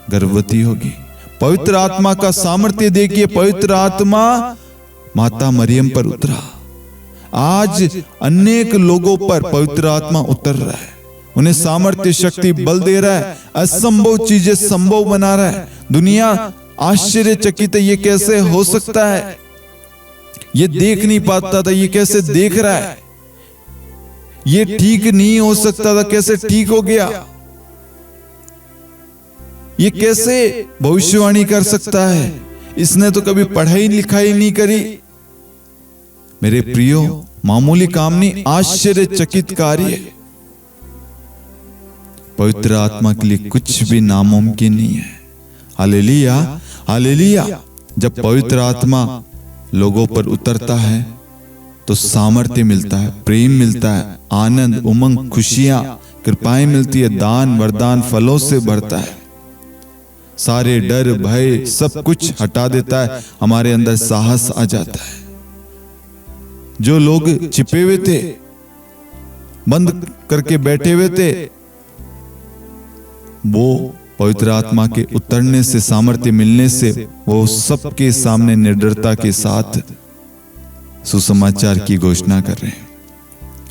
गर्भवती होगी। पवित्र आत्मा का सामर्थ्य देखिए, पवित्र आत्मा माता मरियम पर उतरा। आज अनेक लोगों पर पवित्र आत्मा उतर रहा है, उन्हें सामर्थ्य, शक्ति, बल दे रहा है, असंभव चीजें संभव बना रहा है। दुनिया आश्चर्यचकित है, ये कैसे हो सकता है, ये देख नहीं पाता था, ये कैसे देख रहा है, ये ठीक नहीं हो सकता था, कैसे ठीक हो गया, ये कैसे भविष्यवाणी कर सकता है, इसने तो कभी पढ़ाई लिखाई नहीं करी। मेरे प्रियो, मामूली काम नहीं, आश्चर्यचकित कार्य। पवित्र आत्मा के लिए कुछ भी नामुमकिन नहीं है। Hallelujah, hallelujah. जब पवित्र आत्मा लोगों पर उतरता है, तो सामर्थ्य मिलता है, प्रेम मिलता है, आनंद, उमंग, खुशियां, कृपाएं मिलती है, दान वरदान फलों से भरता है, सारे डर भय सब कुछ हटा देता है, हमारे अंदर साहस आ जाता है। जो लोग छिपे हुए थे, बंद करके बैठे हुए थे, वो पवित्र आत्मा के उतरने से, सामर्थ्य मिलने से वो सबके सामने निडरता के साथ सुसमाचार की घोषणा कर रहे हैं।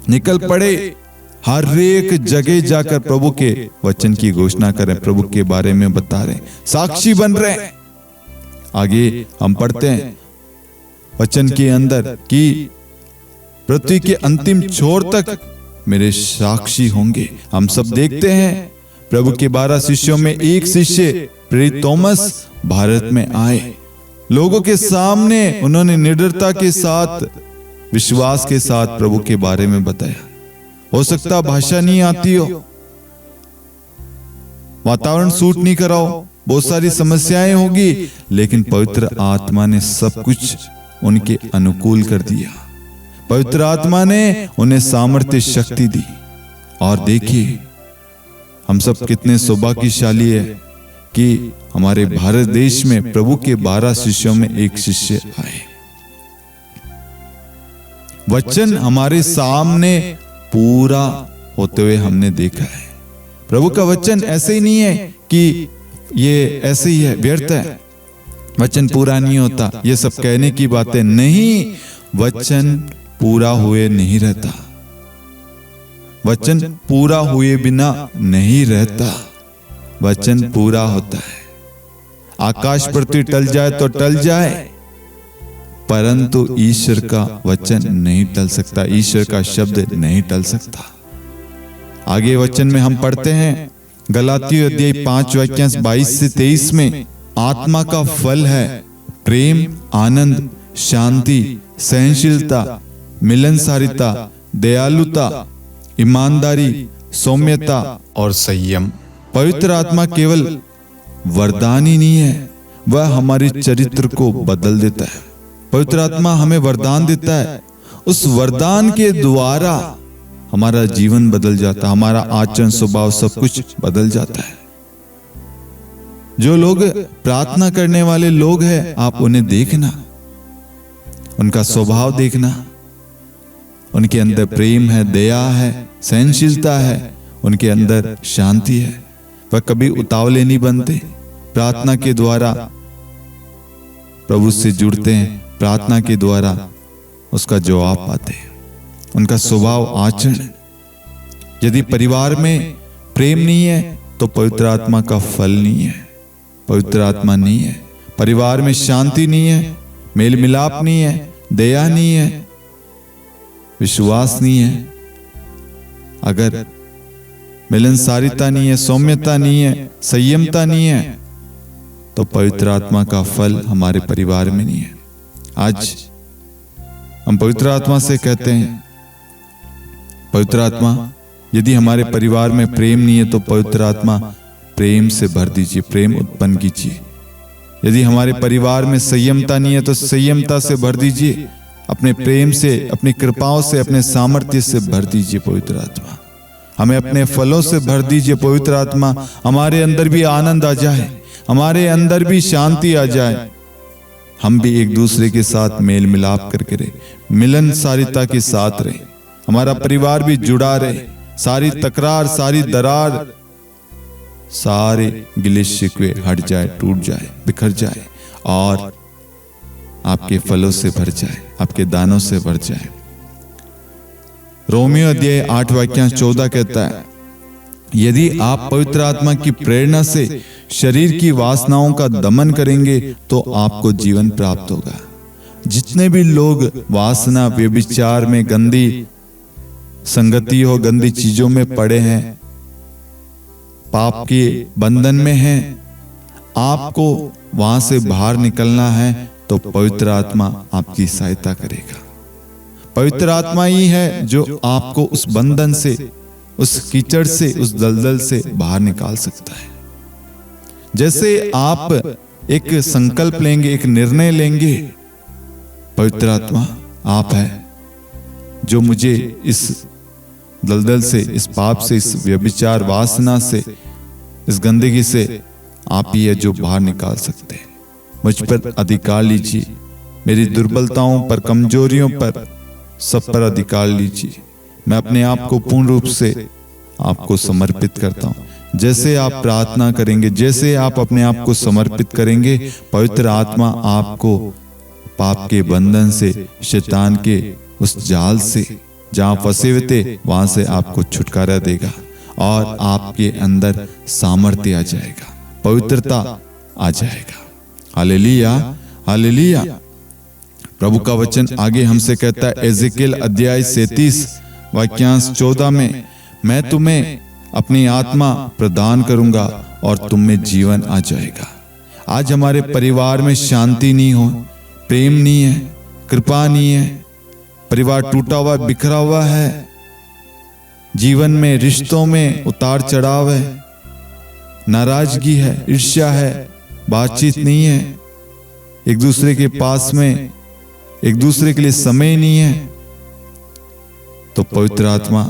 निकल पड़े, हर एक जगह जाकर प्रभु के वचन की घोषणा कर रहे हैं, प्रभु के बारे में बता रहे हैं, साक्षी बन रहे हैं। आगे हम पढ़ते हैं वचन के अंदर कि पृथ्वी के अंतिम छोर तक मेरे साक्षी होंगे। हम सब देखते हैं प्रभु के 12 शिष्यों में एक शिष्य प्रेरित थॉमस भारत में आए, लोगों के सामने उन्होंने निडरता के साथ, विश्वास के साथ प्रभु के बारे में बताया। हो सकता भाषा नहीं आती हो, वातावरण सूट नहीं कराओ, बहुत सारी समस्याएं होगी, लेकिन पवित्र आत्मा ने सब कुछ उनके अनुकूल कर दिया। पवित्र आत्मा ने उन्हें सामर्थ्य शक्ति दी। और देखिए हम सब कितने सौभाग्यशाली है कि हमारे भारत देश में प्रभु के 12 शिष्यों में एक शिष्य आए। वचन हमारे सामने पूरा होते हुए हमने देखा है। प्रभु का वचन ऐसे ही नहीं है कि ये ऐसे ही है, व्यर्थ है, वचन पूरा नहीं होता, ये सब कहने की बातें नहीं। वचन पूरा हुए नहीं रहता, वचन पूरा हुए बिना नहीं रहता, वचन पूरा होता है। आकाश पृथ्वी टल जाए तो टल जाए, परंतु ईश्वर का वचन नहीं टल सकता, ईश्वर का शब्द नहीं टल सकता। आगे वचन में हम पढ़ते हैं गलातियों अध्याय 5 वाक्यांश 22 से 23 में, आत्मा का फल है प्रेम, आनंद, शांति, सहनशीलता, मिलनसारिता, दयालुता, ईमानदारी, सौम्यता और संयम। पवित्र आत्मा केवल वरदान ही नहीं है, वह हमारे चरित्र को बदल देता है। पवित्र आत्मा हमें वरदान देता है, उस वरदान के द्वारा हमारा जीवन बदल जाता है, हमारा आचरण स्वभाव सब कुछ बदल जाता है। जो लोग प्रार्थना करने वाले लोग हैं, आप उन्हें देखना, उनका स्वभाव देखना, उनके अंदर प्रेम है, दया है, सहनशीलता है, उनके अंदर शांति है। वह कभी उतावले नहीं बनते, प्रार्थना के द्वारा प्रभु से जुड़ते हैं, प्रार्थना के द्वारा उसका जवाब पाते हैं। उनका स्वभाव, आचरण, यदि परिवार में प्रेम नहीं है तो पवित्र आत्मा का फल नहीं है, पवित्र आत्मा नहीं है। परिवार में शांति नहीं है, मेल मिलाप नहीं है, दया नहीं है, विश्वास नहीं है, अगर मिलनसारिता नहीं है, सौम्यता नहीं है, संयमता नहीं है, तो पवित्र आत्मा का फल हमारे परिवार में नहीं है। आज हम पवित्र आत्मा से कहते हैं, पवित्र आत्मा, यदि हमारे परिवार में प्रेम नहीं है तो पवित्र आत्मा प्रेम से भर दीजिए, प्रेम उत्पन्न कीजिए। यदि हमारे परिवार में संयमता नहीं है तो संयमता से भर दीजिए, अपने प्रेम से, अपनी कृपाओं से, अपने सामर्थ्य से भर दीजिए पवित्र आत्मा। हमें अपने फलों से भर दीजिए पवित्र आत्मा। हमारे अंदर भी आनंद आ जाए, हमारे अंदर भी शांति आ जाए, हम भी एक दूसरे के साथ मेल मिलाप करके रहे, मिलनसारिता के साथ रहे, हमारा परिवार भी जुड़ा रहे, सारी तकरार, सारी दरार, सारे गिले शिकवे हट जाए, टूट जाए, बिखर जाए और आपके फलों से भर जाए, आपके दानों से भर जाए। रोमियो अध्याय 8 वाक्यांश 14 कहता है, यदि आप पवित्र आत्मा की प्रेरणा से शरीर की वासनाओं का दमन करेंगे तो आपको जीवन प्राप्त होगा। जितने भी लोग वासना, व्यभिचार में, गंदी संगति हो, गंदी चीजों में पड़े हैं, पाप के बंधन में हैं, आपको वहां से बाहर निकलना है तो पवित्र आत्मा आपकी सहायता करेगा। पवित्र आत्मा ही है जो आपको उस बंधन से, उस कीचड़ से, उस दलदल से बाहर निकाल सकता है। जैसे आप एक संकल्प लेंगे, एक निर्णय लेंगे, पवित्र आत्मा आप है, जो मुझे इस दलदल से, इस पाप से, इस व्यभिचार वासना से, इस गंदगी से आप ही है जो बाहर निकाल सकते हैं। मुझ पर अधिकार लीजिए, मेरी दुर्बलताओं पर, कमजोरियों पर, सब पर अधिकार लीजिए। मैं अपने आप को पूर्ण रूप से आपको समर्पित करता हूं। जैसे आप प्रार्थना करेंगे, जैसे आप अपने आप को समर्पित करेंगे, पवित्र आत्मा आपको पाप के बंधन से, शैतान के उस जाल से, जहां फंसे हुए थे वहां से आपको छुटकारा देगा और आपके अंदर सामर्थ्य आ जाएगा, पवित्रता आ जाएगा। Hallelujah, hallelujah. प्रभु का वचन आगे हमसे कहता है एजेकियल अध्याय 37 वाक्यांश 14 में, मैं तुम्हें अपनी आत्मा प्रदान करूंगा और तुम में जीवन आ जाएगा। आज हमारे परिवार में शांति नहीं हो, प्रेम नहीं है, कृपा नहीं है, परिवार टूटा हुआ, बिखरा हुआ है, जीवन में, रिश्तों में उतार चढ़ाव है, नाराजगी है, ईर्ष्या है, बातचीत नहीं है, एक दूसरे के पास में एक दूसरे के लिए समय नहीं है, तो पवित्र आत्मा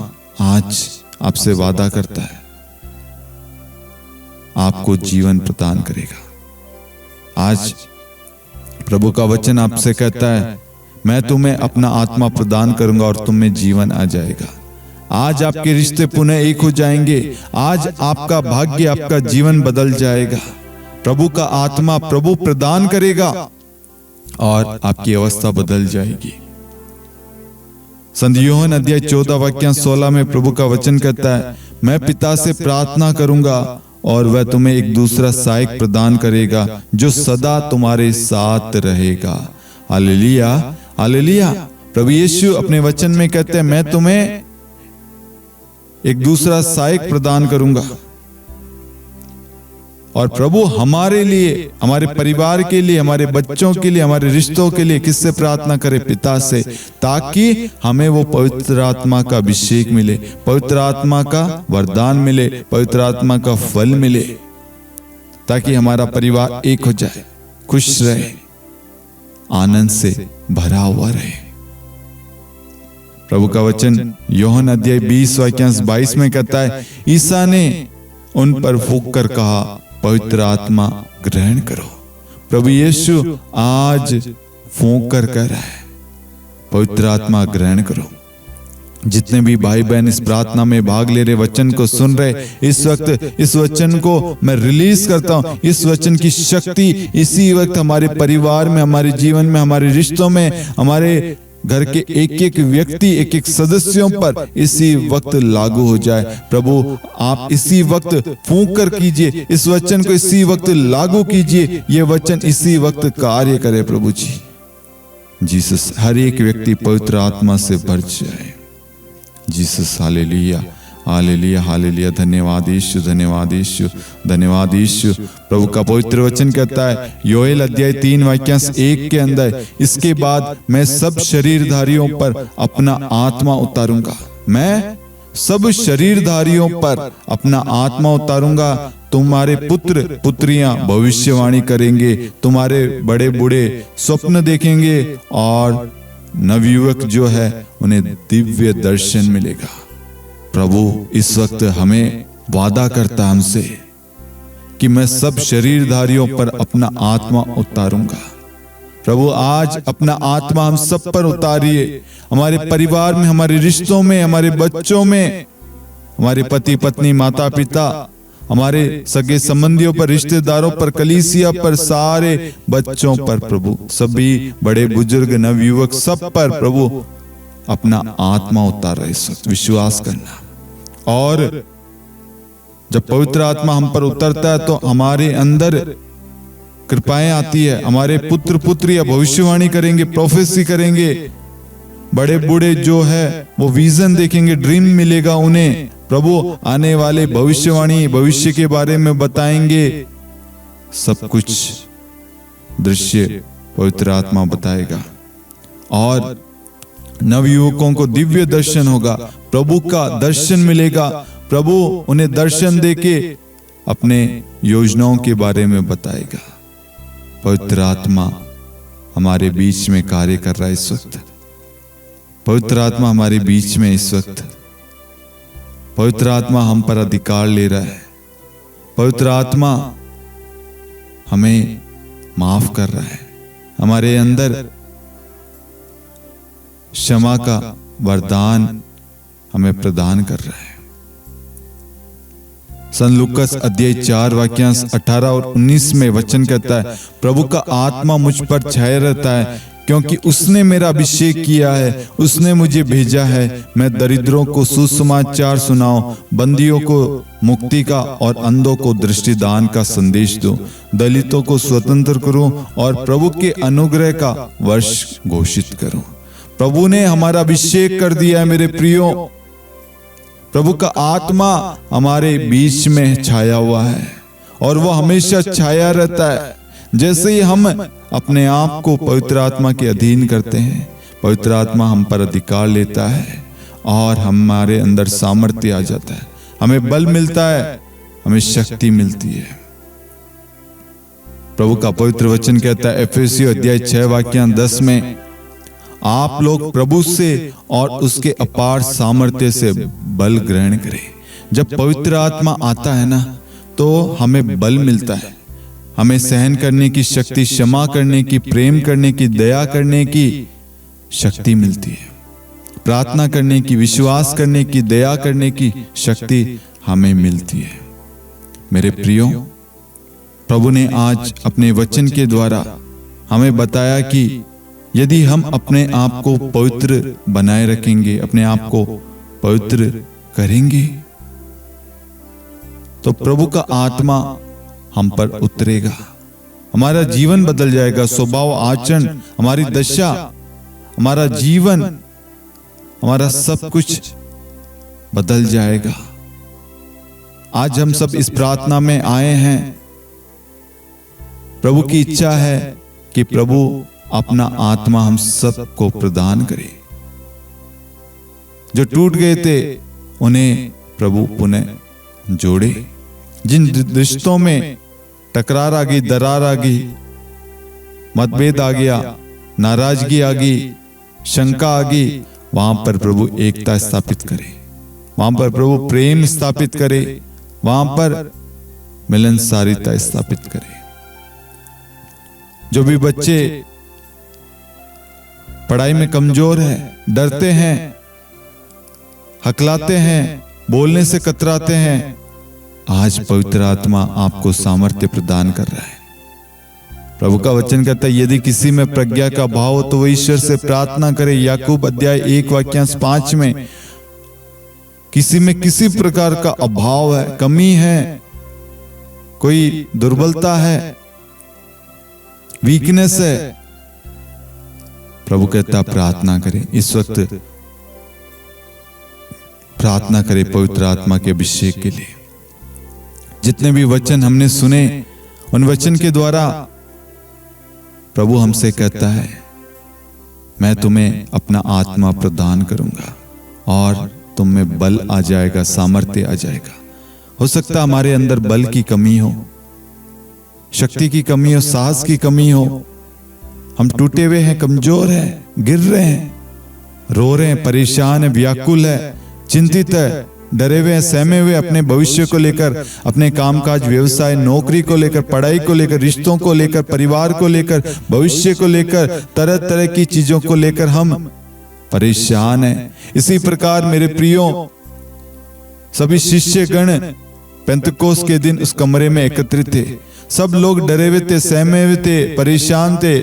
आज आपसे वादा करता है, आपको जीवन प्रदान करेगा। आज प्रभु का वचन आपसे कहता है, मैं तुम्हें अपना आत्मा प्रदान करूंगा और तुम में जीवन आ जाएगा। आज आपके रिश्ते पुनः एक हो जाएंगे। आज आपका भाग्य, आपका जीवन बदल जाएगा। प्रभु का आत्मा प्रभु प्रदान करेगा और आपकी अवस्था बदल जाएगी। संत यूहन्ना अध्याय 14 वाक्यांश 16 में प्रभु का वचन कहता है, मैं पिता से प्रार्थना करूंगा और वह तुम्हें एक दूसरा सहायक प्रदान करेगा जो सदा तुम्हारे साथ रहेगा। Hallelujah, hallelujah. प्रभु यीशु अपने वचन में कहते हैं, मैं तुम्हें एक दूसरा सहायक प्रदान करूंगा। और प्रभु हमारे लिए, हमारे परिवार के लिए, हमारे बच्चों के लिए, हमारे रिश्तों के लिए किससे प्रार्थना करे? पिता से, ताकि हमें वो पवित्र आत्मा का अभिषेक मिले, पवित्र आत्मा का वरदान मिले, पवित्र आत्मा का फल मिले, ताकि हमारा परिवार एक हो जाए, खुश रहे, आनंद से भरा हुआ रहे। प्रभु का वचन यूहन्ना अध्याय 20 वाक्यांश 22 में कहता है, ईसा ने उन पर फूंक कर कहा, पवित्र आत्मा ग्रहण करो। प्रभु यीशु आज फूंक कर कह रहा है, पवित्र आत्मा ग्रहण करो। जितने भी भाई बहन इस प्रार्थना में भाग ले रहे, वचन को सुन रहे, इस वक्त इस वचन को मैं रिलीज करता हूं। इस वचन की शक्ति इसी वक्त हमारे परिवार में, हमारे जीवन में, हमारे रिश्तों में, हमारे घर के एक एक व्यक्ति, एक एक सदस्यों पर इसी वक्त लागू हो जाए। प्रभु आप इसी वक्त फूंक कर कीजिए, इस वचन को इसी वक्त लागू कीजिए, ये वचन इसी वक्त कार्य करे। प्रभु जी, जीसस, हर एक व्यक्ति पवित्र आत्मा से भर जाए। Jesus, hallelujah, hallelujah, hallelujah. धन्यवाद यीशु, धन्यवाद यीशु, धन्यवाद यीशु। प्रभु का पवित्र वचन कहता है योएल अध्याय 3 वाक्यांश 1 के अंदर, इसके बाद मैं सब शरीरधारियों पर अपना आत्मा उतारूंगा। मैं सब शरीरधारियों पर अपना आत्मा उतारूंगा। तुम्हारे पुत्र पुत्रियां भविष्यवाणी करेंगे, तुम्हारे बड़े बूढ़े स्वप्न देखेंगे और नवयुवक जो है उन्हें दिव्य दर्शन मिलेगा। प्रभु इस वक्त हमें वादा करता हमसे कि मैं सब शरीरधारियों पर अपना आत्मा उतारूंगा। प्रभु आज अपना आत्मा हम सब पर उतारिए, हमारे परिवार में, हमारे रिश्तों में, हमारे बच्चों में, हमारे पति पत्नी, माता पिता, हमारे सगे संबंधियों पर, रिश्तेदारों पर, कलीसिया पर, सारे बच्चों पर, प्रभु सभी बड़े बुजुर्ग, नवयुवक, सब पर प्रभु अपना आत्मा उतार रहे। इस वक्त विश्वास करना। और जब पवित्र आत्मा हम पर उतरता है तो हमारे अंदर कृपाएं आती है। हमारे पुत्र पुत्रियां भविष्यवाणी करेंगे, प्रोफेसी करेंगे, बड़े बूढ़े जो है वो विजन देखेंगे, ड्रीम मिलेगा उन्हें। प्रभु आने वाले भविष्यवाणी, भविष्य के बारे में बताएंगे। सब कुछ दृश्य पवित्र आत्मा बताएगा और नवयुवकों को दिव्य दर्शन होगा, प्रभु का दर्शन मिलेगा। प्रभु उन्हें दर्शन देके अपने योजनाओं के बारे में बताएगा। पवित्र आत्मा हमारे बीच में कार्य कर रहा है इस वक्त। पवित्र आत्मा हमारे बीच में इस वक्त, पवित्र आत्मा हम पर अधिकार ले रहा है, पवित्र आत्मा हमें माफ कर रहा है, हमारे अंदर क्षमा का वरदान हमें प्रदान कर रहा है। संत लूकास अध्याय 4 वाक्यांश 18 और 19 में वचन कहता है, प्रभु का आत्मा मुझ पर छाया रहता है, क्योंकि उसने मेरा अभिषेक किया है, उसने मुझे भेजा है, मैं दरिद्रों को सुसमाचार सुनाऊं, बंदियों को मुक्ति का और अंधों को दृष्टिदान का संदेश दूं, दलितों को स्वतंत्र करूं और प्रभु के अनुग्रह का वर्ष घोषित करूं। प्रभु ने हमारा अभिषेक कर दिया है मेरे प्रियो। प्रभु का आत्मा हमारे बीच में छाया हुआ है और वो हमेशा छाया रहता है। जैसे ही हम अपने आप को पवित्र आत्मा के अधीन करते हैं, पवित्र आत्मा हम पर अधिकार लेता है और हमारे अंदर सामर्थ्य आ जाता है, हमें बल मिलता है, हमें शक्ति मिलती है। प्रभु का पवित्र वचन कहता है एफेसियों अध्याय 6 वाक्य 10 में, आप लोग प्रभु से और उसके अपार सामर्थ्य से बल ग्रहण करें। जब पवित्र आत्मा आता है ना, तो हमें बल मिलता है, हमें सहन करने की शक्ति, क्षमा करने की, प्रेम करने की, दया करने की शक्ति मिलती है, प्रार्थना करने की, विश्वास करने की, दया करने की शक्ति हमें मिलती है। मेरे प्रियो, प्रभु ने आज अपने वचन के द्वारा हमें बताया कि यदि हम अपने आप को पवित्र बनाए रखेंगे, अपने आप को पवित्र करेंगे, तो प्रभु का आत्मा हम पर उतरेगा, हमारा जीवन बदल जाएगा, स्वभाव, आचरण, हमारी दशा, हमारा जीवन, हमारा सब कुछ बदल जाएगा। आज हम सब इस प्रार्थना में आए हैं। प्रभु की इच्छा है कि प्रभु अपना आत्मा हम सबको प्रदान करे। जो टूट गए थे उन्हें प्रभु पुनः जोड़े। जिन रिश्तों में टकरार आ गई, दरार आ गई, मतभेद आ गया, नाराजगी आ गई, शंका आ गई, वहां पर प्रभु एकता स्थापित करे, वहां पर प्रभु प्रेम स्थापित करे, वहां पर मिलनसारिता स्थापित करे। जो भी बच्चे पढ़ाई में कमजोर हैं, डरते हैं, हकलाते हैं, बोलने से कतराते हैं, आज पवित्र आत्मा आपको सामर्थ्य प्रदान कर रहा है। प्रभु का वचन कहता है यदि किसी में प्रज्ञा का भाव हो तो वह ईश्वर से प्रार्थना करे। याकूब अध्याय 1 वाक्यांश 5 में, किसी में किसी प्रकार का अभाव है, कमी है, कोई दुर्बलता है, वीकनेस है, प्रभु कहता प्रार्थना करें। इस वक्त प्रार्थना करें पवित्र आत्मा के अभिषेक के लिए। जितने भी वचन हमने सुने, उन वचन के द्वारा प्रभु हमसे कहता है मैं तुम्हें अपना आत्मा प्रदान करूंगा और तुम में बल आ जाएगा, सामर्थ्य आ जाएगा। हो सकता हमारे अंदर बल की कमी हो, शक्ति की कमी हो, साहस की कमी हो, हम टूटे हुए हैं, कमजोर हैं, गिर रहे हैं, रो रहे हैं, परेशान है, व्याकुल है, चिंतित है, डरे हुए हैं, सहमे हुए अपने भविष्य को लेकर, अपने कामकाज, व्यवसाय, नौकरी को लेकर, पढ़ाई को लेकर, रिश्तों को लेकर, परिवार को लेकर, भविष्य को लेकर, तरह तरह की चीजों को लेकर हम परेशान हैं। इसी प्रकार मेरे प्रियो, सभी शिष्यगण पेंतकोस्त के दिन उस कमरे में एकत्रित थे। सब लोग डरे हुए थे, सहमे हुए थे, परेशान थे,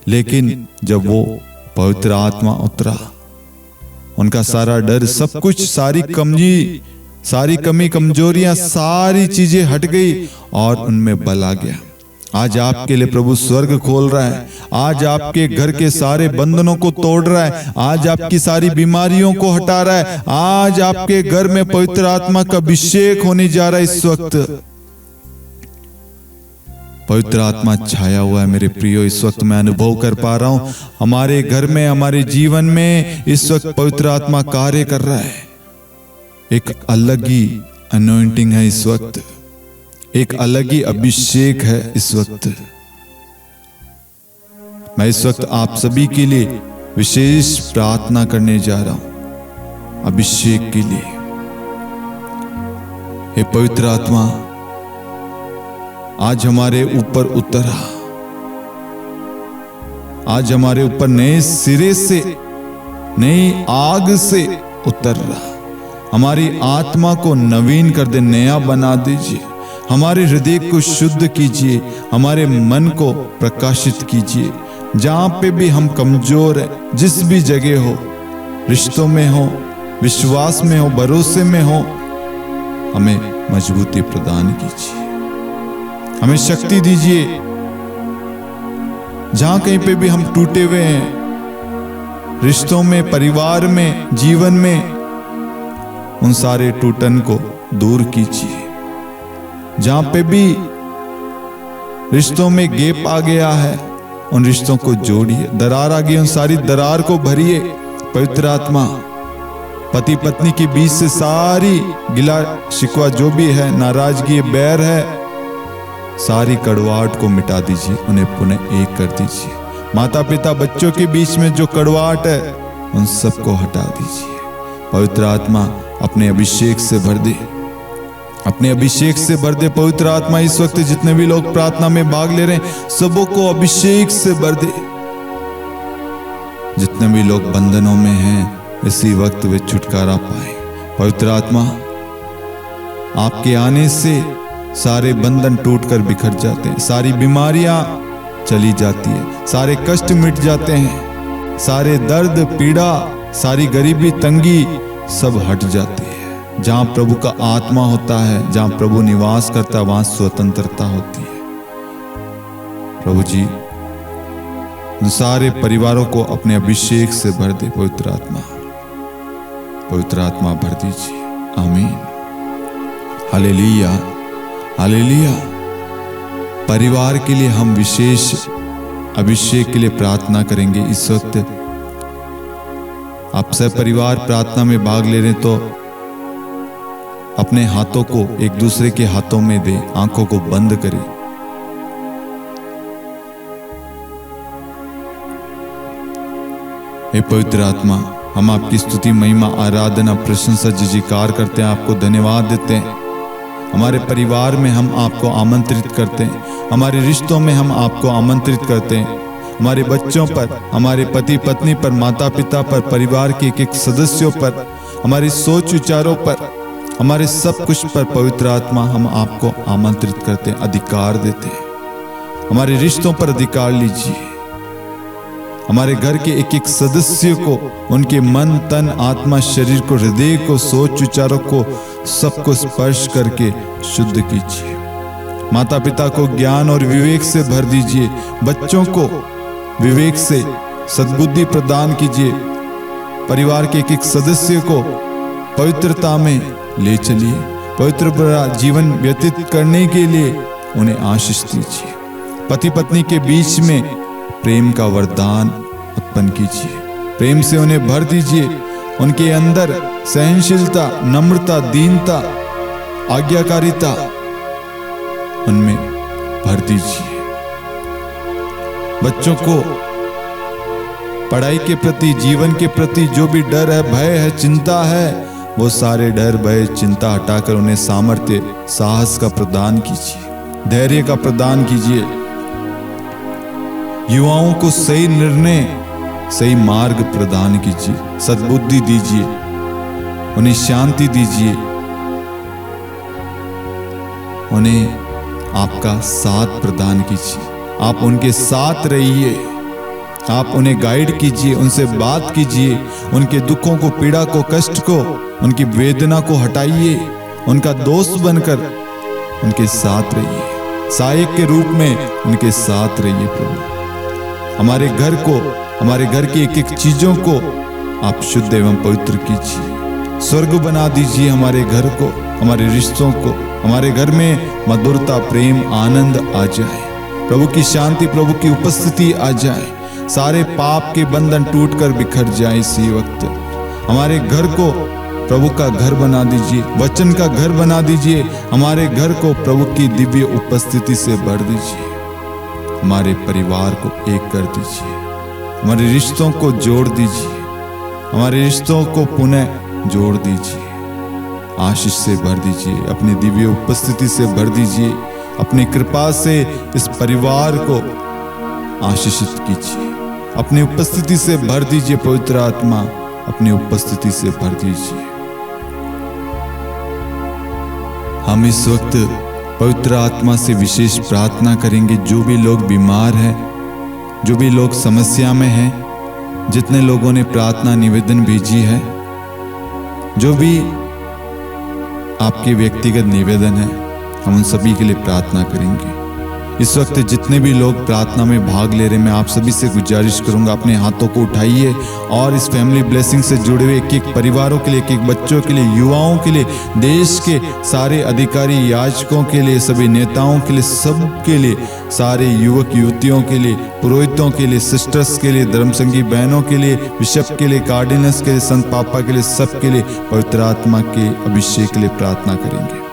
लेकिन जब वो पवित्र आत्मा उतरा, उनका सारा डर, सब कुछ, सारी कमी, कमजोरियां, सारी चीजें हट गई और उनमें बल आ गया। आज आपके लिए प्रभु स्वर्ग खोल रहा है, आज आपके घर के सारे बंधनों को तोड़ रहा है, आज आपकी सारी बीमारियों को हटा रहा है, आज आपके घर में पवित्र आत्मा का अभिषेक होने जा रहा है। इस वक्त पवित्र आत्मा छाया हुआ है मेरे प्रियो। इस वक्त मैं अनुभव कर पा रहा हूं हमारे घर में, हमारे जीवन में इस वक्त पवित्र आत्मा कार्य कर रहा है। एक अलग ही अनॉइंटिंग है इस वक्त, एक अलग ही अभिषेक है इस वक्त। मैं इस वक्त आप सभी के लिए विशेष प्रार्थना करने जा रहा हूं अभिषेक के लिए। हे पवित्र आत्मा, आज हमारे ऊपर उतरा, आज हमारे ऊपर नए सिरे से, नई आग से उतर रहा। हमारी आत्मा को नवीन कर दे, नया बना दीजिए। हमारे हृदय को शुद्ध कीजिए, हमारे मन को प्रकाशित कीजिए। जहां पे भी हम कमजोर हैं, जिस भी जगह हो, रिश्तों में हो, विश्वास में हो, भरोसे में हो, हमें मजबूती प्रदान कीजिए, हमें शक्ति दीजिए। जहां कहीं पे भी हम टूटे हुए हैं, रिश्तों में, परिवार में, जीवन में, उन सारे टूटन को दूर कीजिए। जहां पे भी रिश्तों में गैप आ गया है, उन रिश्तों को जोड़िए। दरार आ गई, उन सारी दरार को भरिए। पवित्र आत्मा, पति पत्नी के बीच से सारी गिला शिकवा जो भी है, नाराजगी, बैर है, सारी कड़वाहट को मिटा दीजिए, उन्हें पुनः एक कर दीजिए। माता पिता बच्चों के बीच में जो कड़वाहट है, उन सबको हटा दीजिए। पवित्र आत्मा, अपने अभिषेक से भर दे, अपने अभिषेक से भर दे। पवित्र आत्मा, इस वक्त जितने भी लोग प्रार्थना में भाग ले रहे हैं, सबों को अभिषेक से भर दे। जितने भी लोग बंधनों में हैं, इसी वक्त वे छुटकारा पाए। पवित्र आत्मा, आपके आने से सारे बंधन टूटकर बिखर जाते हैं, सारी बीमारियां चली जाती है, सारे कष्ट मिट जाते हैं, सारे दर्द, पीड़ा, सारी गरीबी, तंगी सब हट जाती है। जहां प्रभु का आत्मा होता है, जहां प्रभु निवास करता है, वहां स्वतंत्रता होती है। प्रभु जी, उन सारे परिवारों को अपने अभिषेक से भर दे। पवित्र आत्मा, पवित्र आत्मा भर दीजिए। आमीन। Hallelujah, hallelujah. परिवार के लिए हम विशेष अभिषेक के लिए प्रार्थना करेंगे। इस वक्त आप सब परिवार प्रार्थना में भाग ले रहे हैं, तो अपने हाथों को एक दूसरे के हाथों में दे, आंखों को बंद करें। हे पवित्र आत्मा, हम आपकी स्तुति, महिमा, आराधना, प्रशंसा, जयकार करते हैं, आपको धन्यवाद देते हैं। हमारे परिवार में हम आपको आमंत्रित करते हैं, हमारे रिश्तों में हम आपको आमंत्रित करते हैं, हमारे बच्चों पर, हमारे पति पत्नी पर, माता पिता पर, परिवार के एक एक सदस्यों पर, हमारी सोच विचारों पर, हमारे सब कुछ पर पवित्र आत्मा हम आपको आमंत्रित करते हैं, अधिकार देते हैं। हमारे रिश्तों पर अधिकार लीजिए। हमारे घर के एक एक सदस्य को, उनके मन, तन, आत्मा, शरीर को, हृदय को, सोच विचारों को, सबको स्पर्श करके शुद्ध कीजिए। माता पिता को ज्ञान और विवेक से भर दीजिए। बच्चों को विवेक से सद्बुद्धि प्रदान कीजिए। परिवार के एक एक सदस्य को पवित्रता में ले चलिए। पवित्र जीवन व्यतीत करने के लिए उन्हें आशीष दीजिए। पति पत्नी के बीच में प्रेम का वरदान उत्पन्न कीजिए। प्रेम से उन्हें भर दीजिए। उनके अंदर सहनशीलता, नम्रता, दीनता, आज्ञाकारिता उनमें भर दीजिए। बच्चों को पढ़ाई के प्रति, जीवन के प्रति जो भी डर है, भय है, चिंता है, वो सारे डर, भय, चिंता हटाकर उन्हें सामर्थ्य, साहस का प्रदान कीजिए, धैर्य का प्रदान कीजिए। युवाओं को सही निर्णय, सही मार्ग प्रदान कीजिए, सद्बुद्धि दीजिए, उन्हें शांति दीजिए, उन्हें आपका साथ प्रदान कीजिए। आप उनके साथ रहिए, आप उन्हें गाइड कीजिए, उनसे बात कीजिए, उनके दुखों को, पीड़ा को, कष्ट को, उनकी वेदना को हटाइए। उनका दोस्त बनकर उनके साथ रहिए, सहायक के रूप में उनके साथ रहिए। प्रभु, हमारे घर को, हमारे घर की एक एक चीजों को आप शुद्ध एवं पवित्र कीजिए। स्वर्ग बना दीजिए हमारे घर को, हमारे रिश्तों को। हमारे घर में मधुरता, प्रेम, आनंद आ जाए। प्रभु की शांति, प्रभु की उपस्थिति आ जाए। सारे पाप के बंधन टूटकर बिखर जाए। इसी वक्त हमारे घर को प्रभु का घर बना दीजिए, वचन का घर बना दीजिए। हमारे घर को प्रभु की दिव्य उपस्थिति से भर दीजिए। हमारे परिवार को एक कर दीजिए। हमारे रिश्तों को जोड़ दीजिए, हमारे रिश्तों को पुनः जोड़ दीजिए, आशीष से भर दीजिए, अपनी दिव्य उपस्थिति से भर दीजिए, अपनी कृपा से इस परिवार को आशीषित कीजिए, अपनी उपस्थिति से भर दीजिए। पवित्र आत्मा अपनी उपस्थिति से भर दीजिए। हम इस वक्त पवित्र आत्मा से विशेष प्रार्थना करेंगे। जो भी लोग बीमार हैं, जो भी लोग समस्या में हैं, जितने लोगों ने प्रार्थना निवेदन भेजी है, जो भी आपके व्यक्तिगत निवेदन है, हम उन सभी के लिए प्रार्थना करेंगे। इस वक्त जितने भी लोग प्रार्थना में भाग ले रहे हैं, मैं आप सभी से गुजारिश करूंगा, अपने हाथों को उठाइए और इस फैमिली ब्लेसिंग से जुड़े हुए एक एक परिवारों के लिए, एक एक बच्चों के लिए, युवाओं के लिए, देश के सारे अधिकारी याजकों के लिए, सभी नेताओं के लिए, सब के लिए, सारे युवक युवतियों के लिए, पुरोहितों के लिए, सिस्टर्स के लिए, धर्मसंगी बहनों के लिए, बिशप के लिए, कार्डिनल्स के लिए, संत पापा के लिए, सब के लिए पवित्र आत्मा के अभिषेक के लिए प्रार्थना करेंगे।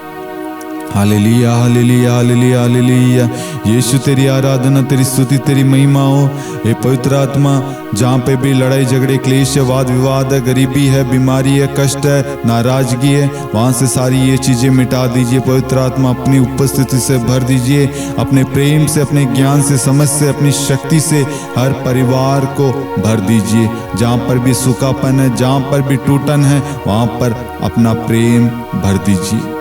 Hallelujah hallelujah hallelujah hallelujah. यीशु तेरी आराधना, तेरी स्तुति, तेरी महिमा हो। हे पवित्र आत्मा, जहाँ पे भी लड़ाई झगड़े, क्लेश है, वाद विवाद है, गरीबी है, बीमारी है, कष्ट है, नाराजगी है, वहाँ से सारी ये चीज़ें मिटा दीजिए। पवित्र आत्मा अपनी उपस्थिति से भर दीजिए, अपने प्रेम से, अपने ज्ञान से, समझ से, अपनी शक्ति से हर परिवार को भर दीजिए। जहाँ पर भी सूखापन है, जहाँ पर भी टूटन है, वहाँ पर अपना प्रेम भर दीजिए।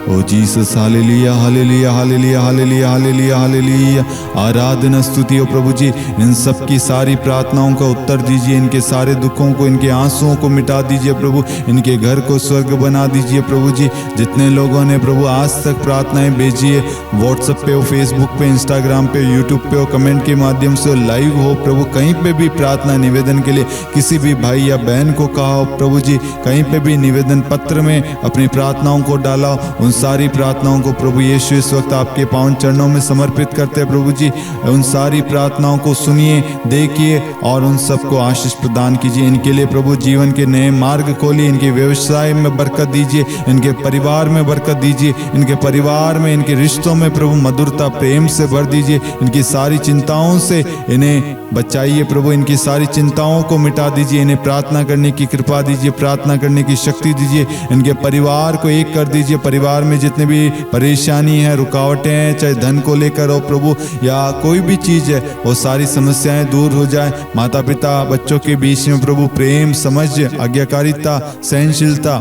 ओ Jesus, hallelujah hallelujah hallelujah hallelujah hallelujah hallelujah. आराधना स्तुति हो प्रभु जी। इन सब की सारी प्रार्थनाओं का उत्तर दीजिए, इनके सारे दुखों को, इनके आंसुओं को मिटा दीजिए प्रभु, इनके घर को स्वर्ग बना दीजिए प्रभु जी। जितने लोगों ने प्रभु आज तक प्रार्थनाएं भेजी है, व्हाट्सएप पे हो, फेसबुक पे, इंस्टाग्राम पे, यूट्यूब पे हो, कमेंट के माध्यम से लाइव हो प्रभु, कहीं पे भी प्रार्थना निवेदन के लिए किसी भी भाई या बहन को कहा हो प्रभु जी, कहीं पे भी निवेदन पत्र में अपनी प्रार्थनाओं को डाला, उन सारी प्रार्थनाओं को प्रभु यीशु इस वक्त आपके पावन चरणों में समर्पित करते हैं प्रभु जी। उन सारी प्रार्थनाओं को सुनिए, देखिए और उन सबको आशीष प्रदान कीजिए। इनके लिए प्रभु जीवन के नए मार्ग खोलिए, इनके व्यवसाय में बरकत दीजिए, इनके परिवार में बरकत दीजिए, इनके परिवार में, इनके रिश्तों में प्रभु मधुरता प्रेम से भर दीजिए। इनकी सारी चिंताओं से इन्हें बचाइए प्रभु, इनकी सारी चिंताओं को मिटा दीजिए, इन्हें प्रार्थना करने की कृपा दीजिए, प्रार्थना करने की शक्ति दीजिए। इनके परिवार को एक कर दीजिए। परिवार में जितने भी परेशानी है, रुकावटें हैं, चाहे धन को लेकर हो प्रभु या कोई भी चीज़ है, वो सारी समस्याएं दूर हो जाए। माता पिता बच्चों के बीच में प्रभु प्रेम, समझ, आज्ञाकारिता, सहनशीलता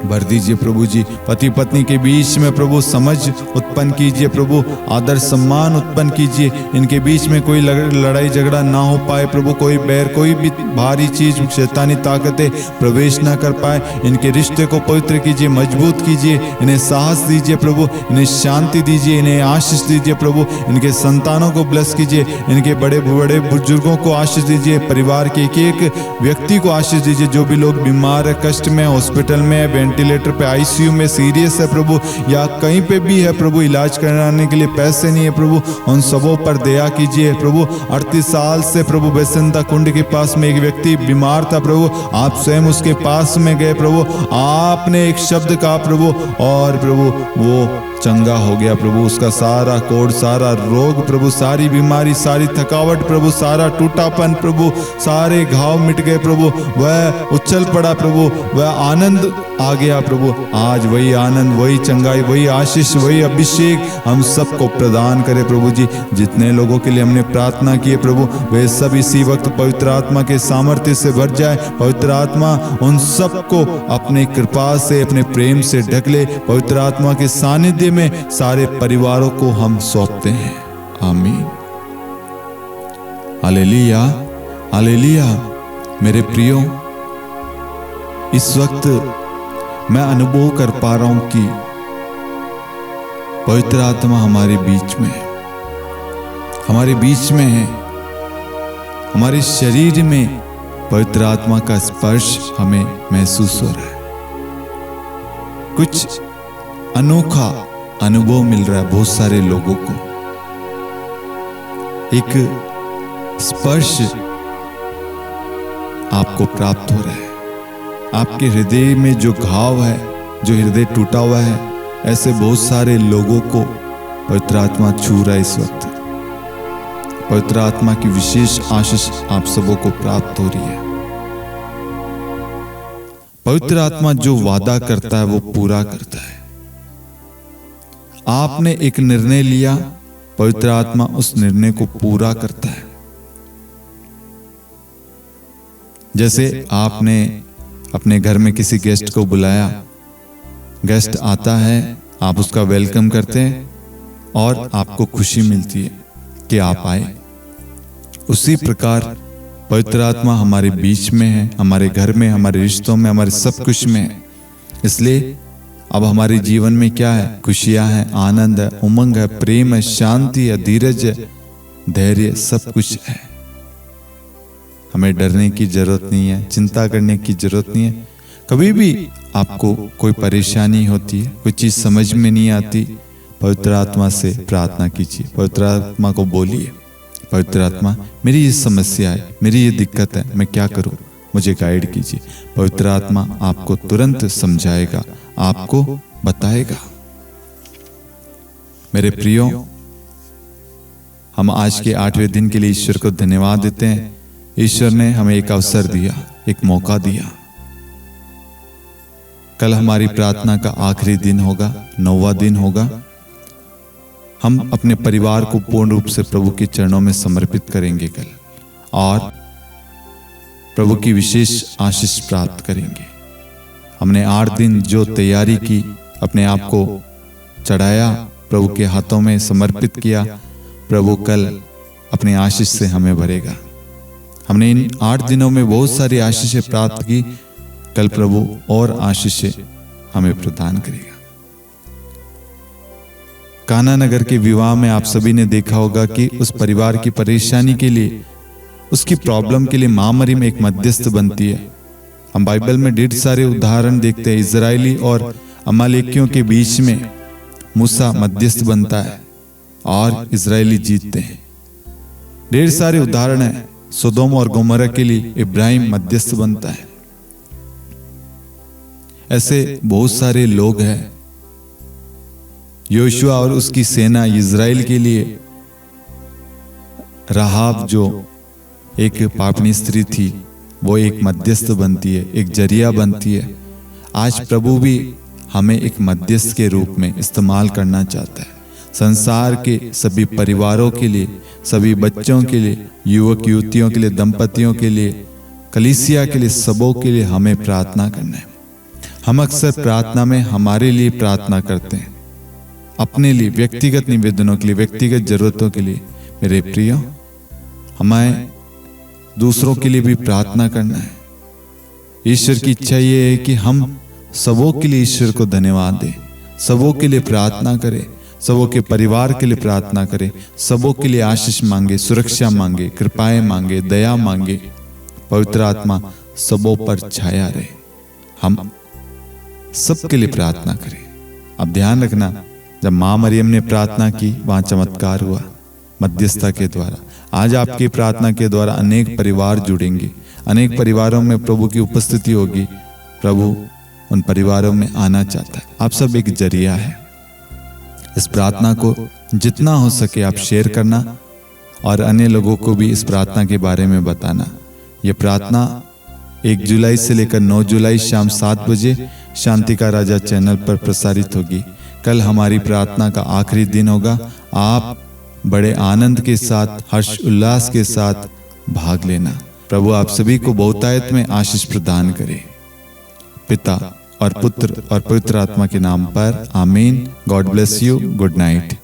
भर दीजिए प्रभु जी। पति पत्नी के बीच में प्रभु समझ उत्पन्न कीजिए प्रभु, आदर सम्मान उत्पन्न कीजिए। इनके बीच में कोई लड़ाई झगड़ा ना हो पाए प्रभु, कोई बैर, कोई भी भारी चीज, शैतानी ताकतें प्रवेश ना कर पाए। इनके रिश्ते को पवित्र कीजिए, मजबूत कीजिए, इन्हें साहस दीजिए प्रभु, इन्हें शांति दीजिए, इन्हें आशीष दीजिए प्रभु। इनके संतानों को ब्लेस कीजिए, इनके बड़े बड़े बुजुर्गों को आशीष दीजिए, परिवार के एक एक व्यक्ति को आशीष दीजिए। जो भी लोग बीमार है, कष्ट में, हॉस्पिटल में, वेंटिलेटर पे, आईसीयू में, सीरियस है प्रभु, या कहीं पे भी है प्रभु, इलाज कराने के लिए पैसे नहीं है प्रभु, उन सबों पर दया कीजिए प्रभु। 38 साल से प्रभु बेसंता कुंड के पास में एक व्यक्ति बीमार था प्रभु, आप स्वयं उसके पास में गए प्रभु, आपने एक शब्द कहा प्रभु और प्रभु वो चंगा हो गया प्रभु। उसका सारा कोढ़, सारा रोग प्रभु, सारी बीमारी, सारी थकावट प्रभु, सारा टूटापन प्रभु, सारे घाव मिट गए प्रभु, वह उछल पड़ा प्रभु, वह आनंद आ गया प्रभु। आज वही आनंद, वही चंगाई, वही आशीष, वही अभिषेक हम सबको प्रदान करे प्रभु जी। जितने लोगों के लिए हमने प्रार्थना की है प्रभु, वे सब इसी वक्त पवित्र आत्मा के सामर्थ्य से भर जाए। पवित्र आत्मा उन सबको अपने कृपा से, अपने प्रेम से ढक ले। पवित्र आत्मा के सानिध्य में सारे परिवारों को हम सौंपते हैं। आमीन। Hallelujah hallelujah. मेरे प्रियो, इस वक्त मैं अनुभव कर पा रहा हूं कि पवित्र आत्मा हमारे बीच में है, हमारे बीच में है। हमारे शरीर में पवित्र आत्मा का स्पर्श हमें महसूस हो रहा है। कुछ अनोखा अनुभव मिल रहा है बहुत सारे लोगों को। एक स्पर्श आपको प्राप्त हो रहा है। आपके हृदय में जो घाव है, जो हृदय टूटा हुआ है, ऐसे बहुत सारे लोगों को पवित्र आत्मा छू रहा है इस वक्त। पवित्र आत्मा की विशेष आशीष आप सबों को प्राप्त हो रही है। पवित्र आत्मा जो वादा करता है वो पूरा करता है। आपने एक निर्णय लिया, पवित्र आत्मा उस निर्णय को पूरा करता है। जैसे आपने अपने घर में किसी गेस्ट को बुलाया, गेस्ट आता है, आप उसका वेलकम करते हैं और आपको खुशी मिलती है कि आप आए। उसी प्रकार पवित्र आत्मा हमारे बीच में है, हमारे घर में, हमारे रिश्तों में, हमारे सब कुछ में है। इसलिए अब हमारे जीवन में क्या है? खुशियां हैं, आनंद है, उमंग है, प्रेम है, शांति है, धीरज है, धैर्य, सब कुछ है। हमें डरने की जरूरत नहीं है, चिंता करने की जरूरत नहीं है। कभी भी आपको कोई परेशानी होती है, कोई चीज समझ में नहीं आती, पवित्र आत्मा से प्रार्थना कीजिए, पवित्र आत्मा को बोलिए, पवित्र आत्मा मेरी ये समस्या है, मेरी ये दिक्कत है, मैं क्या करूं, मुझे गाइड कीजिए। पवित्र आत्मा आपको तुरंत समझाएगा, आपको बताएगा। मेरे प्रियो, हम आज के 8वें दिन के लिए ईश्वर को धन्यवाद देते हैं। ईश्वर ने हमें एक अवसर दिया, एक मौका दिया। कल हमारी प्रार्थना का आखिरी दिन होगा, 9वां दिन होगा। हम अपने परिवार को पूर्ण रूप से प्रभु के चरणों में समर्पित करेंगे कल, और प्रभु की विशेष आशीष प्राप्त करेंगे। हमने 8 दिन जो तैयारी की, अपने आप को चढ़ाया, प्रभु के हाथों में समर्पित किया, प्रभु कल अपनी आशीष से हमें भरेगा। हमने इन 8 दिनों में बहुत सारी आशीषें प्राप्त की, कल प्रभु और आशीषें हमें प्रदान करेगा। काना नगर के विवाह में आप सभी ने देखा होगा कि उस परिवार की परेशानी के लिए, उसकी प्रॉब्लम के लिए मां मरियम एक मध्यस्थ बनती है। हम बाइबल में ढेर सारे उदाहरण देखते हैं। इजरायली और अमालेकियों के बीच में मूसा मध्यस्थ बनता है और इजरायली जीतते हैं। ढेर सारे उदाहरण हैं। सोदोम और गोमोरा के लिए इब्राहिम मध्यस्थ बनता है। ऐसे बहुत सारे लोग हैं। योशुआ और उसकी सेना इजराइल के लिए, राहाब जो एक पापनी स्त्री थी, वो एक मध्यस्थ बनती है, एक जरिया बनती है। आज प्रभु भी हमें एक मध्यस्थ के रूप में इस्तेमाल करना चाहता है। संसार के सभी परिवारों के लिए, सभी बच्चों के लिए, युवक युवतियों के लिए, दंपतियों के लिए, कलीसिया के लिए, सबों के लिए हमें प्रार्थना करना है। हम अक्सर प्रार्थना में हमारे लिए प्रार्थना करते हैं, अपने लिए, व्यक्तिगत निवेदनों के लिए, व्यक्तिगत जरूरतों के लिए। मेरे प्रियो, हमें दूसरों के लिए भी प्रार्थना करना है। ईश्वर की इच्छा ये है कि हम सबों के लिए ईश्वर को धन्यवाद दें, सबों के लिए प्रार्थना करें, सबों के परिवार के लिए प्रार्थना करें, सबों के लिए आशीष मांगे, सुरक्षा मांगे, कृपाएं मांगे, दया मांगे। पवित्र आत्मा सबों पर छाया रहे। हम सबके लिए प्रार्थना करें। अब ध्यान रखना, जब मां मरियम ने प्रार्थना की, वहां चमत्कार हुआ मध्यस्थता के द्वारा। आज आपकी प्रार्थना के द्वारा अनेक परिवार जुड़ेंगे, अनेक परिवारों में प्रभु की उपस्थिति होगी। प्रभु उन परिवारों में आना चाहता है। आप सब एक जरिया है। इस प्रार्थना को जितना हो सके आप शेयर करना और अन्य लोगों को भी इस प्रार्थना के बारे में बताना। यह प्रार्थना 1 जुलाई से लेकर 9 जुलाई शाम 7 बजे शांति का राजा चैनल पर प्रसारित होगी। कल हमारी प्रार्थना का आखिरी दिन होगा। आप बड़े आनंद के साथ, हर्ष उल्लास के साथ भाग लेना। प्रभु आप सभी को बहुतायत में आशीष प्रदान करे। पिता और पुत्र और पवित्र आत्मा के नाम पर आमीन। God bless you. Good night.